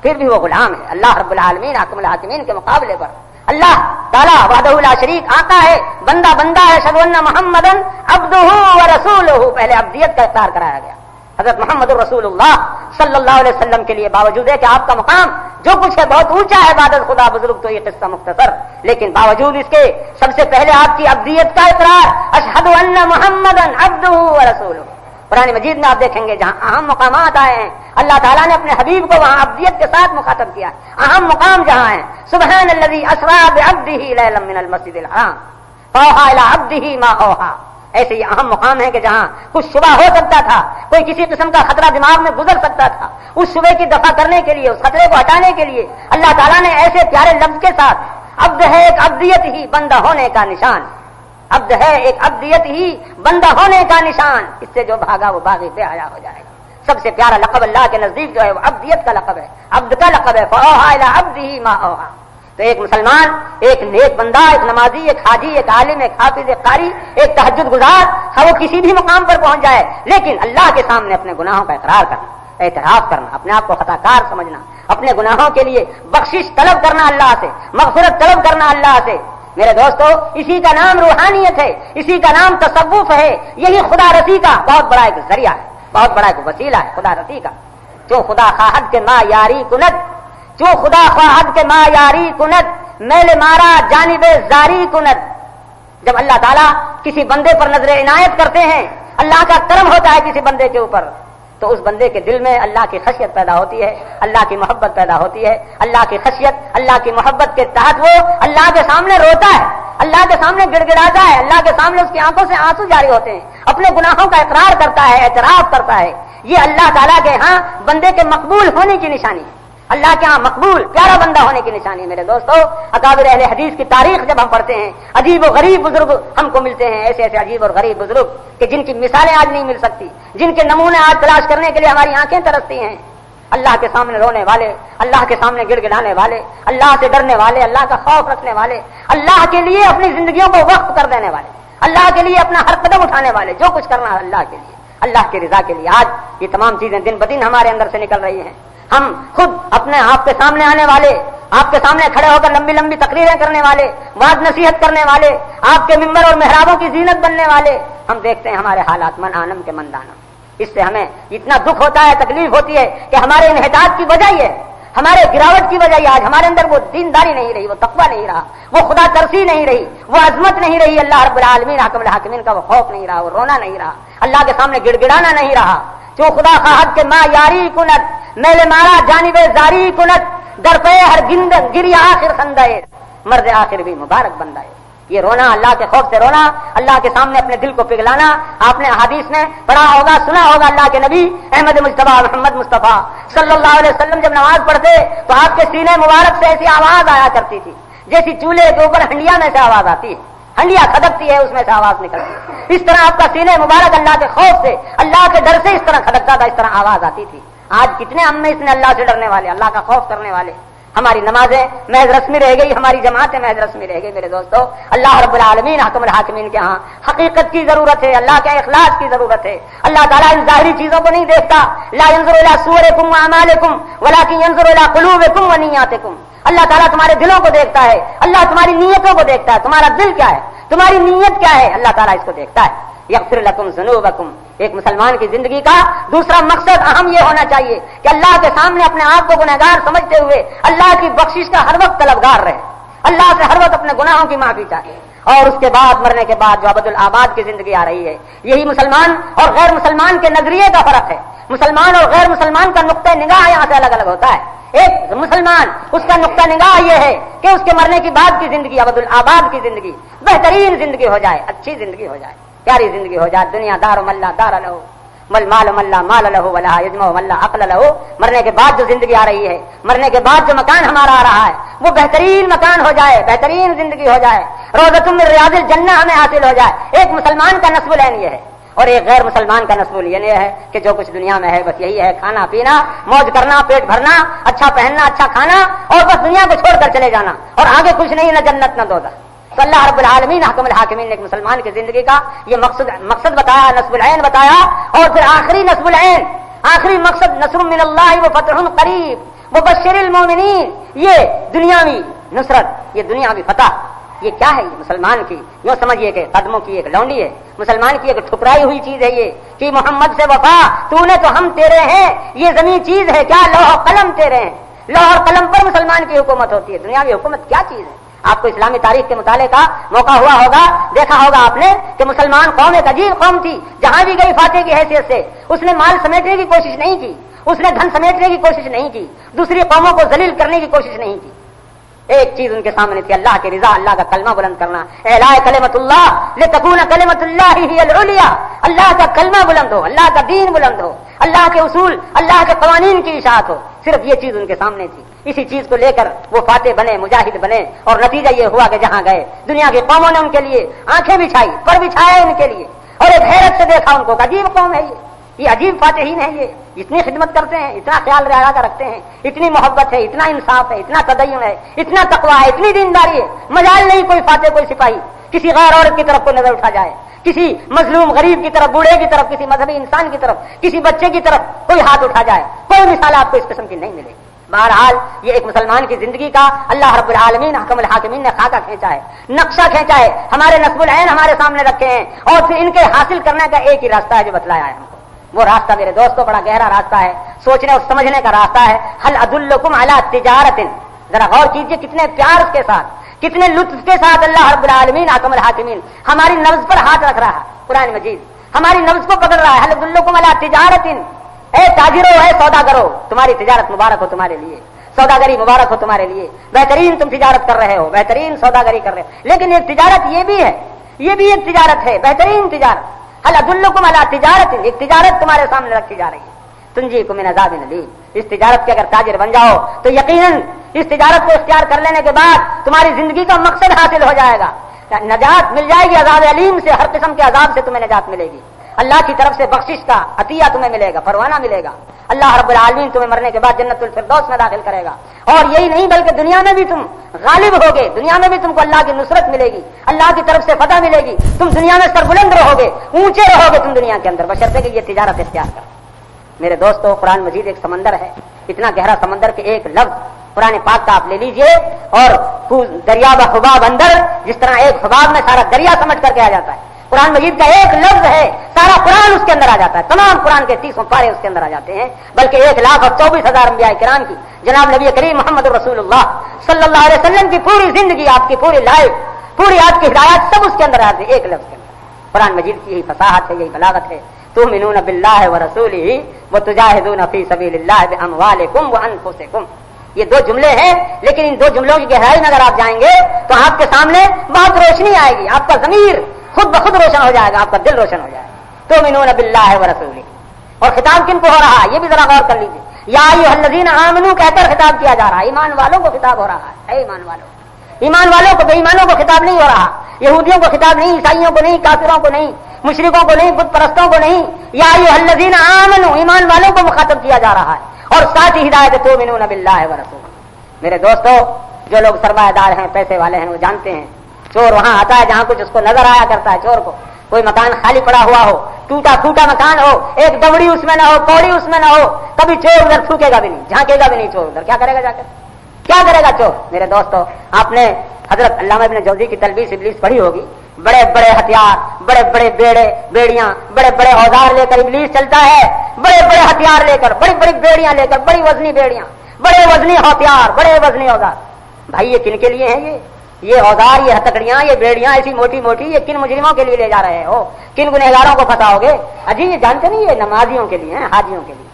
پھر بھی وہ غلام ہے. اللہ رب العالمین حاکم الحاکمین کے مقابلے پر اللہ تعالیٰ وحدہ لا شریک آقا ہے, بندہ بندہ ہے. اشہد ان محمدا عبدہ ورسولہ, پہلے عبدیت کا اقرار کرایا گیا. حضرت محمد رسول اللہ صلی اللہ علیہ وسلم کے لیے باوجود ہے کہ آپ کا مقام جو کچھ ہے بہت اونچا ہے, بعد خدا بزرگ تو یہ قصہ مختصر, لیکن باوجود اس کے سب سے پہلے آپ کی عبدیت کا اقرار, اشہد ان محمدا عبدہ ورسولہ. قرآن مجید میں آپ دیکھیں گے جہاں اہم مقامات آئے ہیں, اللہ تعالیٰ نے اپنے حبیب کو وہاں عبدیت کے ساتھ مخاطب کیا. اہم مقام جہاں ہیں, سبحان الذی اسری بعبدہ لیلا من المسجد الحرام فاوحی الی عبدہ ما اوحی. ایسے یہ اہم مقام ہے کہ جہاں کچھ شبہ ہو سکتا تھا, کوئی کسی قسم کا خطرہ دماغ میں گزر سکتا تھا, اس شبہ کی دفع کرنے کے لیے, اس خطرے کو ہٹانے کے لیے اللہ تعالیٰ نے ایسے پیارے لفظ کے ساتھ, عبد ہے ایک عبدیت ہی بندہ ہونے کا نشان, عبد ہے ایک عبدیت ہی بندہ ہونے کا نشان, اس سے جو بھاگا وہ باغی بے حیا ہو جائے گا. سب سے پیارا لقب اللہ کے نزدیک جو ہے وہ عبدیت کا لقب ہے, عبد کا لقب ہے. فاوحی الی عبدہ ما اوحی. تو ایک مسلمان, ایک نیک بندہ, ایک نمازی, ایک حاجی, ایک عالم, ایک حافظ, ایک قاری, ایک تہجد گزار, وہ کسی بھی مقام پر پہنچ جائے, لیکن اللہ کے سامنے اپنے گناہوں کا اقرار کرنا, اعتراف کرنا, اپنے آپ کو خطا کار سمجھنا, اپنے گناہوں کے لیے بخشش طلب کرنا اللہ سے, مغفرت طلب کرنا اللہ سے. میرے دوستو, اسی کا نام روحانیت ہے, اسی کا نام تصوف ہے. یہی خدا رسی کا بہت بڑا ایک ذریعہ ہے, بہت بڑا ایک وسیلہ ہے خدا رسی کا. جو خدا خواہد کے ما یاری کند, جو خدا خواہد کے ما یاری کند, میل مارا جانب زاری کند. جب اللہ تعالیٰ کسی بندے پر نظر عنایت کرتے ہیں, اللہ کا کرم ہوتا ہے کسی بندے کے اوپر, تو اس بندے کے دل میں اللہ کی خشیت پیدا ہوتی ہے, اللہ کی محبت پیدا ہوتی ہے. اللہ کی خشیت, اللہ کی محبت کے تحت وہ اللہ کے سامنے روتا ہے, اللہ کے سامنے گڑ گڑاتا ہے, اللہ کے سامنے اس کی آنکھوں سے آنسو جاری ہوتے ہیں, اپنے گناہوں کا اقرار کرتا ہے, اعتراف کرتا ہے. یہ اللہ تعالیٰ کے ہاں بندے کے مقبول ہونے کی نشانی ہے, اللہ کے ہاں مقبول پیارا بندہ ہونے کی نشانی. میرے دوستو, اکابر اہل حدیث کی تاریخ جب ہم پڑھتے ہیں, عجیب و غریب بزرگ ہم کو ملتے ہیں, ایسے ایسے عجیب اور غریب بزرگ کہ جن کی مثالیں آج نہیں مل سکتی, جن کے نمونے آج تلاش کرنے کے لیے ہماری آنکھیں ترستی ہیں. اللہ کے سامنے رونے والے, اللہ کے سامنے گڑ گڑانے والے, اللہ سے ڈرنے والے, اللہ کا خوف رکھنے والے, اللہ کے لیے اپنی زندگیوں کو وقف کر دینے والے, اللہ کے لیے اپنا ہر قدم اٹھانے والے, جو کچھ کرنا ہے اللہ کے لیے, اللہ کی رضا کے لیے. آج یہ تمام چیزیں دن بدن ہمارے اندر سے نکل رہی ہیں. ہم خود اپنے آپ کے سامنے آنے والے, آپ کے سامنے کھڑے ہو کر لمبی لمبی تقریریں کرنے والے, وعظ نصیحت کرنے والے, آپ کے ممبر اور محرابوں کی زینت بننے والے, ہم دیکھتے ہیں ہمارے حالات من آنم کے من دانم. اس سے ہمیں اتنا دکھ ہوتا ہے, تکلیف ہوتی ہے کہ ہمارے انحطاط کی وجہ یہ ہے, ہمارے گراوٹ کی وجہ یہ, آج ہمارے اندر وہ دینداری نہیں رہی, وہ تقویٰ نہیں رہا, وہ خدا ترسی نہیں رہی, وہ عظمت نہیں رہی, اللہ رب العالمین حاکم الحاکمین کا وہ خوف نہیں رہا, وہ رونا نہیں رہا, اللہ کے سامنے گڑ گڑانا نہیں رہا. جو خدا خواہد کے ما یاری کنت, میل مارا جانب زاری کنت, در پہ ہر گری آخر خندے, مرد آخر بھی مبارک بندہ ہے. یہ رونا, اللہ کے خوف سے رونا, اللہ کے سامنے اپنے دل کو پگھلانا. آپ نے احادیث میں پڑھا ہوگا, سنا ہوگا, اللہ کے نبی احمد مجتبیٰ محمد مصطفیٰ صلی اللہ علیہ وسلم جب نماز پڑھتے تو آپ کے سینے مبارک سے ایسی آواز آیا کرتی تھی جیسی چولہے کے اوپر ہنڈیا میں سے آواز آتی ہے, ہنڈیا کھدکتی ہے, اس میں سے آواز نکلتی ہے. اس طرح آپ کا سینے مبارک اللہ کے خوف سے, اللہ کے ڈر سے اس طرح کھدکتا تھا, اس طرح آواز آتی تھی. آج کتنے ہم میں اس نے اللہ سے ڈرنے والے, اللہ کا خوف کرنے والے. ہماری نمازیں محض رسمی رہ گئی, ہماری جماعتیں محض رسمی رہ گئی. میرے دوستو, اللہ رب العالمین حاکم الحاکمین کے ہاں حقیقت کی ضرورت ہے, اللہ کے اخلاص کی ضرورت ہے. اللہ تعالیٰ ان ظاہری چیزوں کو نہیں دیکھتا. لا ينظر الى صورکم واعمالکم ولکن ينظر الى قلوبکم ونیاتکم. اللہ تعالیٰ تمہارے دلوں کو دیکھتا ہے, اللہ تمہاری نیتوں کو دیکھتا ہے. تمہارا دل کیا ہے, تمہاری نیت کیا ہے, اللہ تعالیٰ اس کو دیکھتا ہے. یغفر لکم ذنوبکم. ایک مسلمان کی زندگی کا دوسرا مقصد اہم یہ ہونا چاہیے کہ اللہ کے سامنے اپنے آپ کو گنہگار سمجھتے ہوئے اللہ کی بخشش کا ہر وقت طلبگار رہے, اللہ سے ہر وقت اپنے گناہوں کی معافی چاہے. اور اس کے بعد مرنے کے بعد جو ابد الآباد کی زندگی آ رہی ہے, یہی مسلمان اور غیر مسلمان کے نظریے کا فرق ہے. مسلمان اور غیر مسلمان کا نقطۂ نگاہ یہاں سے الگ الگ ہوتا ہے. ایک مسلمان اس کا نقطہ نگاہ یہ ہے کہ اس کے مرنے کی بعد کی زندگی ابدالآباد کی زندگی بہترین زندگی ہو جائے، اچھی زندگی ہو جائے، پیاری زندگی ہو جائے. دنیا دار ملا دار لہو مل مال ملا مال لہو ولا یجمع ملا عقل لہو. مرنے کے بعد جو زندگی آ رہی ہے، مرنے کے بعد جو مکان ہمارا آ رہا ہے وہ بہترین مکان ہو جائے، بہترین زندگی ہو جائے، روضۃ من ریاض الجنہ ہمیں حاصل ہو جائے. ایک مسلمان کا نصب العین یہ ہے، اور ایک غیر مسلمان کا نصب العین یہ ہے کہ جو کچھ دنیا میں ہے بس یہی ہے، کھانا پینا، موج کرنا، پیٹ بھرنا، اچھا پہننا، اچھا کھانا، اور بس دنیا کو چھوڑ کر چلے جانا، اور آگے کچھ نہیں، نہ جنت نہ دوزخ. تو اللہ رب العالمین حکم الحاکمین نے ایک مسلمان کی زندگی کا یہ مقصد بتایا، نصب العین بتایا. اور پھر آخری نصب العین، آخری مقصد نصر من اللہ و فتح قریب وبشر المؤمنین. یہ دنیاوی نصرت، یہ دنیاوی فتح، یہ کیا ہے؟ یہ مسلمان کی یوں سمجھیے کہ قدموں کی ایک لونڈی ہے، مسلمان کی ایک ٹھکرائی ہوئی چیز ہے یہ کہ محمد سے وفا تو نے تو ہم تیرے ہیں. یہ زمین چیز ہے کیا؟ لوح و قلم تیرے ہیں. لوح اور قلم پر مسلمان کی حکومت ہوتی ہے. دنیاوی حکومت کیا چیز ہے؟ آپ کو اسلامی تاریخ کے مطالعے کا موقع ہوا ہوگا، دیکھا ہوگا آپ نے کہ مسلمان قوم ایک عجیب قوم تھی. جہاں بھی گئی فاتح کی حیثیت سے اس نے مال سمیٹنے کی کوشش نہیں کی، اس نے دھن سمیٹنے کی کوشش نہیں کی، دوسری قوموں کو ذلیل کرنے کی کوشش نہیں کی. ایک چیز ان کے سامنے تھی، اللہ کی رضا، اللہ کا کلمہ بلند کرنا. اعلاء کلمۃ اللہ لتکون کلمۃ اللہ ہی العلیٰ. اللہ کا کلمہ بلند ہو، اللہ کا دین بلند ہو، اللہ کے اصول، اللہ کے قوانین کی اشاعت ہو. صرف یہ چیز ان کے سامنے تھی. اسی چیز کو لے کر وہ فاتح بنے، مجاہد بنے، اور نتیجہ یہ ہوا کہ جہاں گئے دنیا کی قوموں نے ان کے لیے آنکھیں بچھائی، پر بچھائے ان کے لیے، اور ایک حیرت سے دیکھا ان کو کہ عجیب قوم ہے یہ عجیب فاتحین ہے، یہ اتنی خدمت کرتے ہیں، اتنا خیال رعایت رکھتے ہیں، اتنی محبت ہے، اتنا انصاف ہے، اتنا تدین ہے، اتنا تقویٰ ہے، اتنی دینداری ہے. مجال نہیں کوئی فاتح، کوئی سپاہی کسی غیر عورت کی طرف کو نظر اٹھا جائے، کسی مظلوم غریب کی طرف، بوڑھے کی طرف، کسی مذہبی انسان کی طرف، کسی بچے کی طرف کوئی ہاتھ اٹھا جائے. کوئی مثال آپ کو اس قسم کی نہیں ملے گی. بہرحال یہ ایک مسلمان کی زندگی کا اللہ رب العالمین حکم الحاکمین نے خاکہ کھینچا ہے، نقشہ کھینچا ہے، ہمارے نصب العین ہمارے سامنے رکھے ہیں، اور پھر ان کے حاصل کرنے کا ایک ہی راستہ ہے جو بتلایا ہے ہم کو. وہ راستہ میرے دوستوں بڑا گہرا راستہ ہے، سوچنے اور سمجھنے کا راستہ ہے. هل ادلکم علی تجارت، ذرا غور کیجئے کتنے پیار کے ساتھ، کتنے لطف کے ساتھ اللہ رب العالمین حکم الحاکمین ہماری نبض پر ہاتھ رکھ رہا ہے. قرآن مجید ہماری نبض کو پکڑ رہا ہے. هل ادلکم علی تجارت، اے تاجرو، اے سوداگرو، تمہاری تجارت مبارک ہو، تمہارے لیے سوداگری مبارک ہو، تمہارے لیے بہترین تم تجارت کر رہے ہو، بہترین سوداگری کر رہے ہو. لیکن ایک تجارت یہ بھی ہے، یہ بھی ایک تجارت ہے، بہترین تجارت. هل ادلکم علی تجارت، ایک تجارت تمہارے سامنے رکھی جا رہی ہے، تنجیکم من عذاب الیم. اس تجارت کے اگر تاجر بن جاؤ تو یقیناً اس تجارت کو اختیار کر لینے کے بعد تمہاری زندگی کا مقصد حاصل ہو جائے گا، نجات مل جائے گی عذاب علیم سے. ہر قسم کے عذاب سے تمہیں نجات ملے گی، اللہ کی طرف سے بخشش کا عطیہ تمہیں ملے گا، پروانہ ملے گا. اللہ رب العالمین تمہیں مرنے کے بعد جنت الفردوس میں داخل کرے گا. اور یہی نہیں بلکہ دنیا میں بھی تم غالب ہوگے، دنیا میں بھی تم کو اللہ کی نصرت ملے گی، اللہ کی طرف سے فتح ملے گی. تم دنیا میں سربلند رہو گے، اونچے رہو گے تم دنیا کے اندر، بشرطے کہ یہ تجارت اختیار کر. میرے دوستو قرآن مجید ایک سمندر ہے، اتنا گہرا سمندر کہ ایک لفظ قرآن پاک کا آپ لے لیجئے اور دریا با حباب اندر، جس طرح ایک حباب میں سارا دریا سمجھ کر کے آ جاتا ہے، قرآن مجید کا ایک لفظ ہے، سارا قرآن اس کے اندر آ جاتا ہے. تمام قرآن کے 30 پارے اس کے اندر آ جاتے ہیں، بلکہ 1,24,000 انبیاء کرام کی، جناب نبی کریم محمد رسول اللہ صلی اللہ علیہ وسلم کی پوری زندگی، آپ کی پوری لائف، پوری آپ کی ہدایات سب اس کے اندر آتے ہیں ایک لفظ کے اندر. قرآن مجید کی یہی فصاحت ہے، یہی بلاغت ہے. تؤمنون باللہ ورسولہ وتجاہدون فی سبیل اللہ باموالکم وانفسکم. یہ دو جملے ہیں، لیکن ان دو جملوں کی گہرائی میں اگر آپ جائیں گے تو آپ کے سامنے بہت روشنی آئے گی، آپ کا ضمیر خود بخود روشن ہو جائے گا، آپ کا دل روشن ہو جائے گا. تؤمنون باللہ ورسولہ، اور خطاب کن کو ہو رہا ہے یہ بھی ذرا غور کر لیجیے. یا ایھا الذین آمنوا کہہ کر خطاب کیا جا رہا ہے، ایمان والوں کو خطاب ہو رہا ہے. اے ایمان والوں، ایمان والوں کو، بے ایمانوں کو خطاب نہیں ہو رہا، یہودیوں کو خطاب نہیں، عیسائیوں کو نہیں، کافروں کو نہیں، مشرکوں کو نہیں، بت پرستوں کو نہیں. یا ایھا الذین آمنوا، ایمان والوں کو مخاطب کیا جا رہا ہے، اور ساتھ ہی ہدایت تؤمنون باللہ ورسولہ. میرے دوستو جو لوگ سرمایہ دار ہیں، پیسے والے ہیں، وہ جانتے ہیں چور وہاں آتا ہے جہاں کچھ اس کو نظر آیا کرتا ہے. چور کو کوئی مکان خالی پڑا ہوا ہو، ٹوٹا پھوٹا مکان ہو، ایک دبڑی اس میں نہ ہو، کوڑی اس میں نہ ہو، کبھی چور ادھر تھوکے گا بھی نہیں، جھانکے گا بھی نہیں. چور ادھر کیا کرے گا، جا کر کیا کرے گا چور؟ میرے دوستو آپ نے حضرت علامہ ابن جوزی کی تلبیس ابلیس پڑھی ہوگی. بڑے بڑے ہتھیار، بڑے بڑے بیڑیاں، بڑے بڑے اوزار لے کر ابلیس چلتا ہے، بڑے بڑے ہتھیار لے کر، بڑی بڑی بیڑیاں لے کر، بڑی وزنی بیڑیاں، بڑے وزنی ہتھیار، بڑے وزنی اوزار. بھائی یہ کن کے لیے ہیں؟ یہ اوزار، یہ ہتکڑیاں، یہ بیڑیاں ایسی موٹی موٹی، یہ کن مجرموں کے لیے لے جا رہے ہو؟ کن گنہگاروں کو پتہ ہوگے؟ اجی یہ جانتے نہیں، یہ نمازیوں کے لیے ہیں، حاجیوں کے لیے.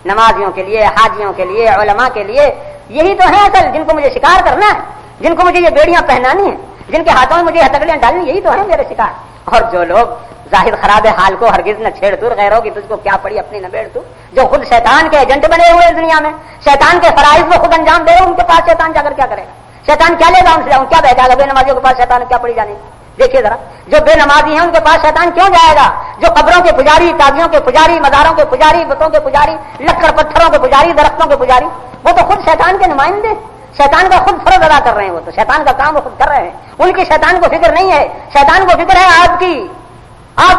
نمازیوں کے لیے، حاجیوں کے لیے، علماء کے لیے، یہی تو ہیں اصل جن کو مجھے شکار کرنا ہے، جن کو مجھے یہ بیڑیاں پہنانی ہیں، جن کے ہاتھوں میں مجھے ہتھکڑیاں ڈالنی، یہی تو ہیں میرے شکار۔ اور جو لوگ ظاہر خراب حال کو ہرگز نہ چھیڑ تو غیروں کی تجھ کو کیا پڑی اپنی نہ بیڑ تو، جو خود شیطان کے ایجنٹ بنے ہوئے ہیں دنیا میں، شیطان کے فرائض کو خود انجام دے رہے، ان کے پاس شیطان جا کر کیا کرے گا؟ شیطان کیا لے گا ان سے؟ کیا بیٹھا گا؟ بے نمازیوں کے پاس شیطان کیا پڑی جانے؟ دیکھیے ذرا، جو بے نمازی ہیں ان کے پاس شیطان کیوں جائے گا؟ جو قبروں کے پجاری، تازیوں کے پجاری، مزاروں کے پجاری، بتوں کے پجاری، لکڑ پتھروں کے پجاری، درختوں کے پجاری، وہ تو خود شیطان کے نمائندے، شیطان کا خود فرض ادا کر رہے ہیں، وہ تو شیطان کا کام وہ خود کر رہے ہیں، ان کی شیطان کو فکر نہیں ہے، شیطان کو فکر ہے آپ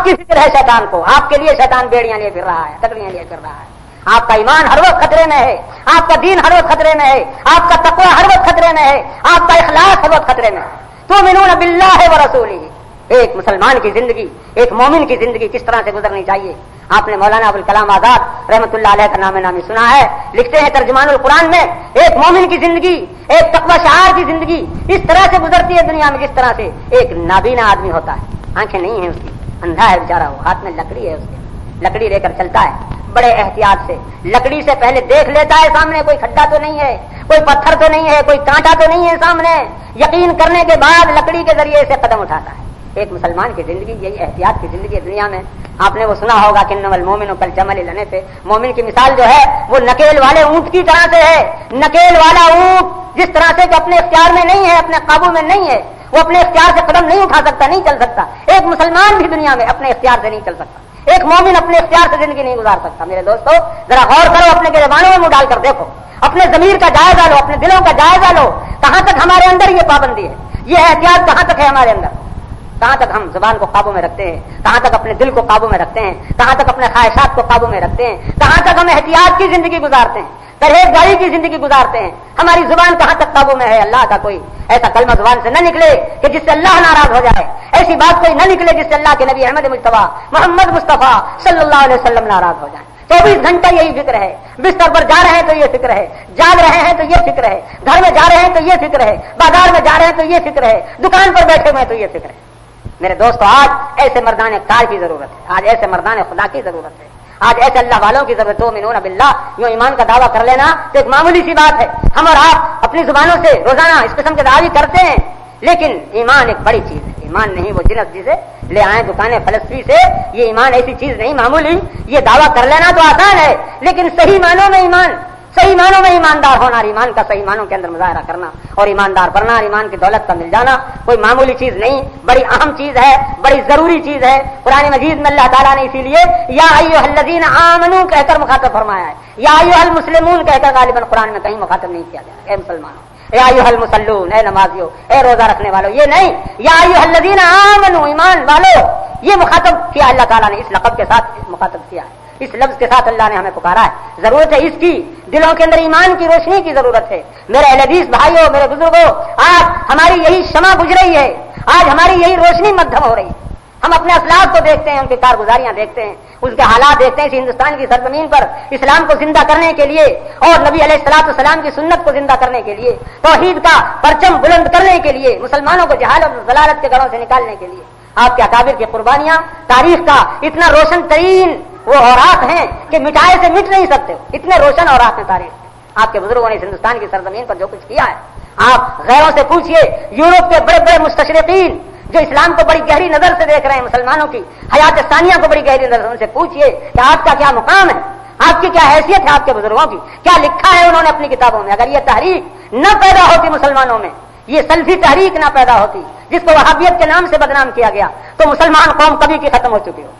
کی فکر ہے شیطان کو، آپ کے لیے شیطان بیڑیاں لیے پھر رہا ہے، تکڑیاں لیے پھر رہا ہے۔ آپ کا ایمان ہر وقت خطرے میں ہے، آپ کا دین ہر وقت خطرے میں ہے، آپ کا تقوی ہر وقت خطرے میں ہے، آپ کا اخلاص ہر وقت خطرے میں ہے۔ تؤمنون باللہ ورسولہ، ایک مسلمان کی زندگی، ایک مومن کی زندگی کس طرح سے گزرنی چاہیے؟ آپ نے مولانا ابوالکلام آزاد رحمۃ اللہ علیہ کا نام نامی سنا ہے، لکھتے ہیں ترجمان القرآن میں، ایک مومن کی زندگی، ایک تقوی شعار کی زندگی اس طرح سے گزرتی ہے دنیا میں جس طرح سے ایک نابینا آدمی ہوتا ہے، آنکھیں نہیں ہیں اس کی، اندھا ہے بیچارہ، وہ ہاتھ میں لکڑی ہے، اس کے لکڑی لے کر چلتا ہے بڑے احتیاط سے، لکڑی سے پہلے دیکھ لیتا ہے سامنے کوئی کھڈا تو نہیں ہے، کوئی پتھر تو نہیں ہے، کوئی کانٹا تو نہیں ہے سامنے، یقین کرنے کے بعد لکڑی کے ذریعے سے قدم اٹھاتا ہے۔ ایک مسلمان کی زندگی یہی احتیاط کی زندگی ہے دنیا میں۔ آپ نے وہ سنا ہوگا کہ انما المؤمن کالجمل لنے پہ، مومن کی مثال جو ہے وہ نکیل والے اونٹ کی طرح سے ہے، نکیل والا اونٹ جس طرح سے کہ اپنے اختیار میں نہیں ہے، اپنے قابو میں نہیں ہے، وہ اپنے اختیار سے قدم نہیں اٹھا سکتا، نہیں چل سکتا، ایک مسلمان بھی دنیا میں اپنے اختیار سے نہیں چل سکتا، ایک مومن اپنے اختیار سے زندگی نہیں گزار سکتا۔ میرے دوستو ذرا غور کرو، اپنے گریبانوں میں منہ ڈال کر دیکھو، اپنے ضمیر کا جائزہ لو، اپنے دلوں کا جائزہ لو، کہاں تک ہمارے اندر یہ پابندی ہے، یہ احتیاط کہاں تک ہے ہمارے اندر، کہاں تک ہم زبان کو قابو میں رکھتے ہیں، کہاں تک اپنے دل کو قابو میں رکھتے ہیں، کہاں تک اپنے خواہشات کو قابو میں رکھتے ہیں، کہاں تک ہم احتیاط کی زندگی گزارتے ہیں، پرہیزگاری کی زندگی گزارتے ہیں، ہماری زبان کہاں تک قابو میں ہے۔ اللہ کا کوئی ایسا کلمہ زبان سے نہ نکلے کہ جس سے اللہ ناراض ہو جائے، ایسی بات کوئی نہ نکلے جس سے اللہ کے نبی احمد مصطفیٰ محمد مصطفیٰ صلی اللہ علیہ وسلم ناراض ہو جائے۔ 24 گھنٹہ یہی فکر ہے، بستر پر جا رہے ہیں تو یہ فکر ہے، جاگ رہے ہیں تو یہ فکر ہے، گھر میں جا رہے ہیں تو یہ فکر ہے، بازار میں جا رہے ہیں تو یہ فکر ہے، دکان پر بیٹھے ہوئے ہیں تو یہ فکر ہے۔ میرے دوستو آج ایسے مردان کار کی ضرورت ہے، آج ایسے مردان خدا کی ضرورت ہے، آج ایسے اللہ والوں کی ضرورت ہے۔ تؤمنون باللہ، یوں ایمان کا دعویٰ کر لینا تو ایک معمولی سی بات ہے، ہم اور آپ اپنی زبانوں سے روزانہ اس قسم کے دعوی کرتے ہیں، لیکن ایمان ایک بڑی چیز ہے، ایمان نہیں وہ جنس جسے لے آئیں دکانیں فلسفی سے، یہ ایمان ایسی چیز نہیں معمولی، یہ دعویٰ کر لینا تو آسان ہے، لیکن صحیح معنوں میں ایمان، صحیح معنوں میں ایماندار ہونا، ایمان کا صحیح معنوں کے اندر مظاہرہ کرنا اور ایماندار بننا، ایمان کی دولت کا مل جانا کوئی معمولی چیز نہیں، بڑی اہم چیز ہے، بڑی ضروری چیز ہے۔ قرآن مجید میں اللہ تعالیٰ نے اسی لیے یا ایھا الذین آمنوا کہہ کر مخاطب فرمایا ہے، یا ایھا المسلمون کہہ کر غالباً قرآن میں کہیں مخاطب نہیں کیا گیا، اے مسلمانوں، یا ایھا المصلون، اے نمازیوں، اے روزہ رکھنے والوں، یہ نہیں، یا ایھا الذین آمنوا، ایمان والو، یہ مخاطب کیا اللہ تعالیٰ نے، اس لقب کے ساتھ مخاطب کیا ہے، اس لفظ کے ساتھ اللہ نے ہمیں پکارا ہے۔ ضرورت ہے اس کی، دلوں کے اندر ایمان کی روشنی کی ضرورت ہے۔ میرے اہل حدیث بھائیوں، میرے بزرگوں، آج ہماری یہی شمع بجھ رہی ہے، آج ہماری یہی روشنی مدھم ہو رہی ہے۔ ہم اپنے اسلاف کو دیکھتے ہیں، ان کی کارگزاریاں دیکھتے ہیں، اس کے حالات دیکھتے ہیں، اس ہندوستان کی سرزمین پر اسلام کو زندہ کرنے کے لیے اور نبی علیہ الصلوۃ والسلام کی سنت کو زندہ کرنے کے لیے، توحید کا پرچم بلند کرنے کے لیے، مسلمانوں کو جہالت اور ضلالت کے گڑھوں سے نکالنے کے لیے آپ کے اکابر کی قربانیاں تاریخ کا اتنا روشن ترین وہ اوراق ہیں کہ مٹائے سے مٹ نہیں سکتے، اتنے روشن اوراق ہیں تاریخ۔ آپ کے بزرگوں نے اس ہندوستان کی سرزمین پر جو کچھ کیا ہے، آپ غیروں سے پوچھئے، یورپ کے بڑے بڑے مستشرقین جو اسلام کو بڑی گہری نظر سے دیکھ رہے ہیں، مسلمانوں کی حیات ثانیہ کو بڑی گہری نظر سے، ان سے پوچھئے کہ آپ کا کیا مقام ہے، آپ کی کیا حیثیت ہے، آپ کے بزرگوں کی کیا لکھا ہے انہوں نے اپنی کتابوں میں۔ اگر یہ تحریک نہ پیدا ہوتی مسلمانوں میں، یہ سلفی تحریک نہ پیدا ہوتی جس کو وہابیت کے نام سے بدنام کیا گیا، تو مسلمان قوم کبھی کی ختم ہو چکی ہو۔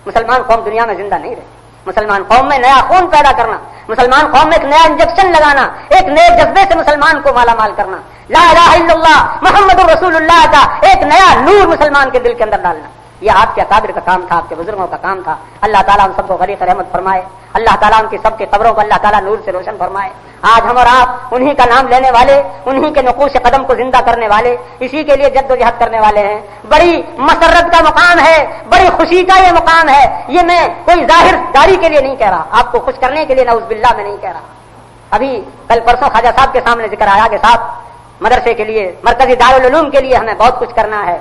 مسلمان قوم دنیا میں زندہ نہیں رہی۔ مسلمان قوم میں نیا خون پیدا کرنا، مسلمان قوم میں ایک نیا انجیکشن لگانا، ایک نئے جذبے سے مسلمان کو مالا مال کرنا، لا الہ الا اللہ محمد رسول اللہ کا ایک نیا نور مسلمان کے دل کے اندر ڈالنا، یہ آپ کے اکابر کا کام تھا، آپ کے بزرگوں کا کام تھا۔ اللہ تعالیٰ ہم سب کو غریق رحمت فرمائے، اللہ تعالیٰ ان کی سب کی قبروں کو اللہ تعالیٰ نور سے روشن فرمائے۔ آج ہم اور آپ انہی کا نام لینے والے، انہی کے نقوش قدم کو زندہ کرنے والے، اسی کے لیے جد و جہد کرنے والے ہیں۔ بڑی مسرت کا مقام ہے، بڑی خوشی کا یہ مقام ہے، یہ میں کوئی ظاہر داری کے لیے نہیں کہہ رہا، آپ کو خوش کرنے کے لیے نعوذ باللہ میں نہیں کہہ رہا۔ ابھی کل پرسوں خواجہ صاحب کے سامنے ذکر آیا کہ صاحب مدرسے کے لیے، مرکزی دارالعلوم کے لیے ہمیں بہت کچھ کرنا ہے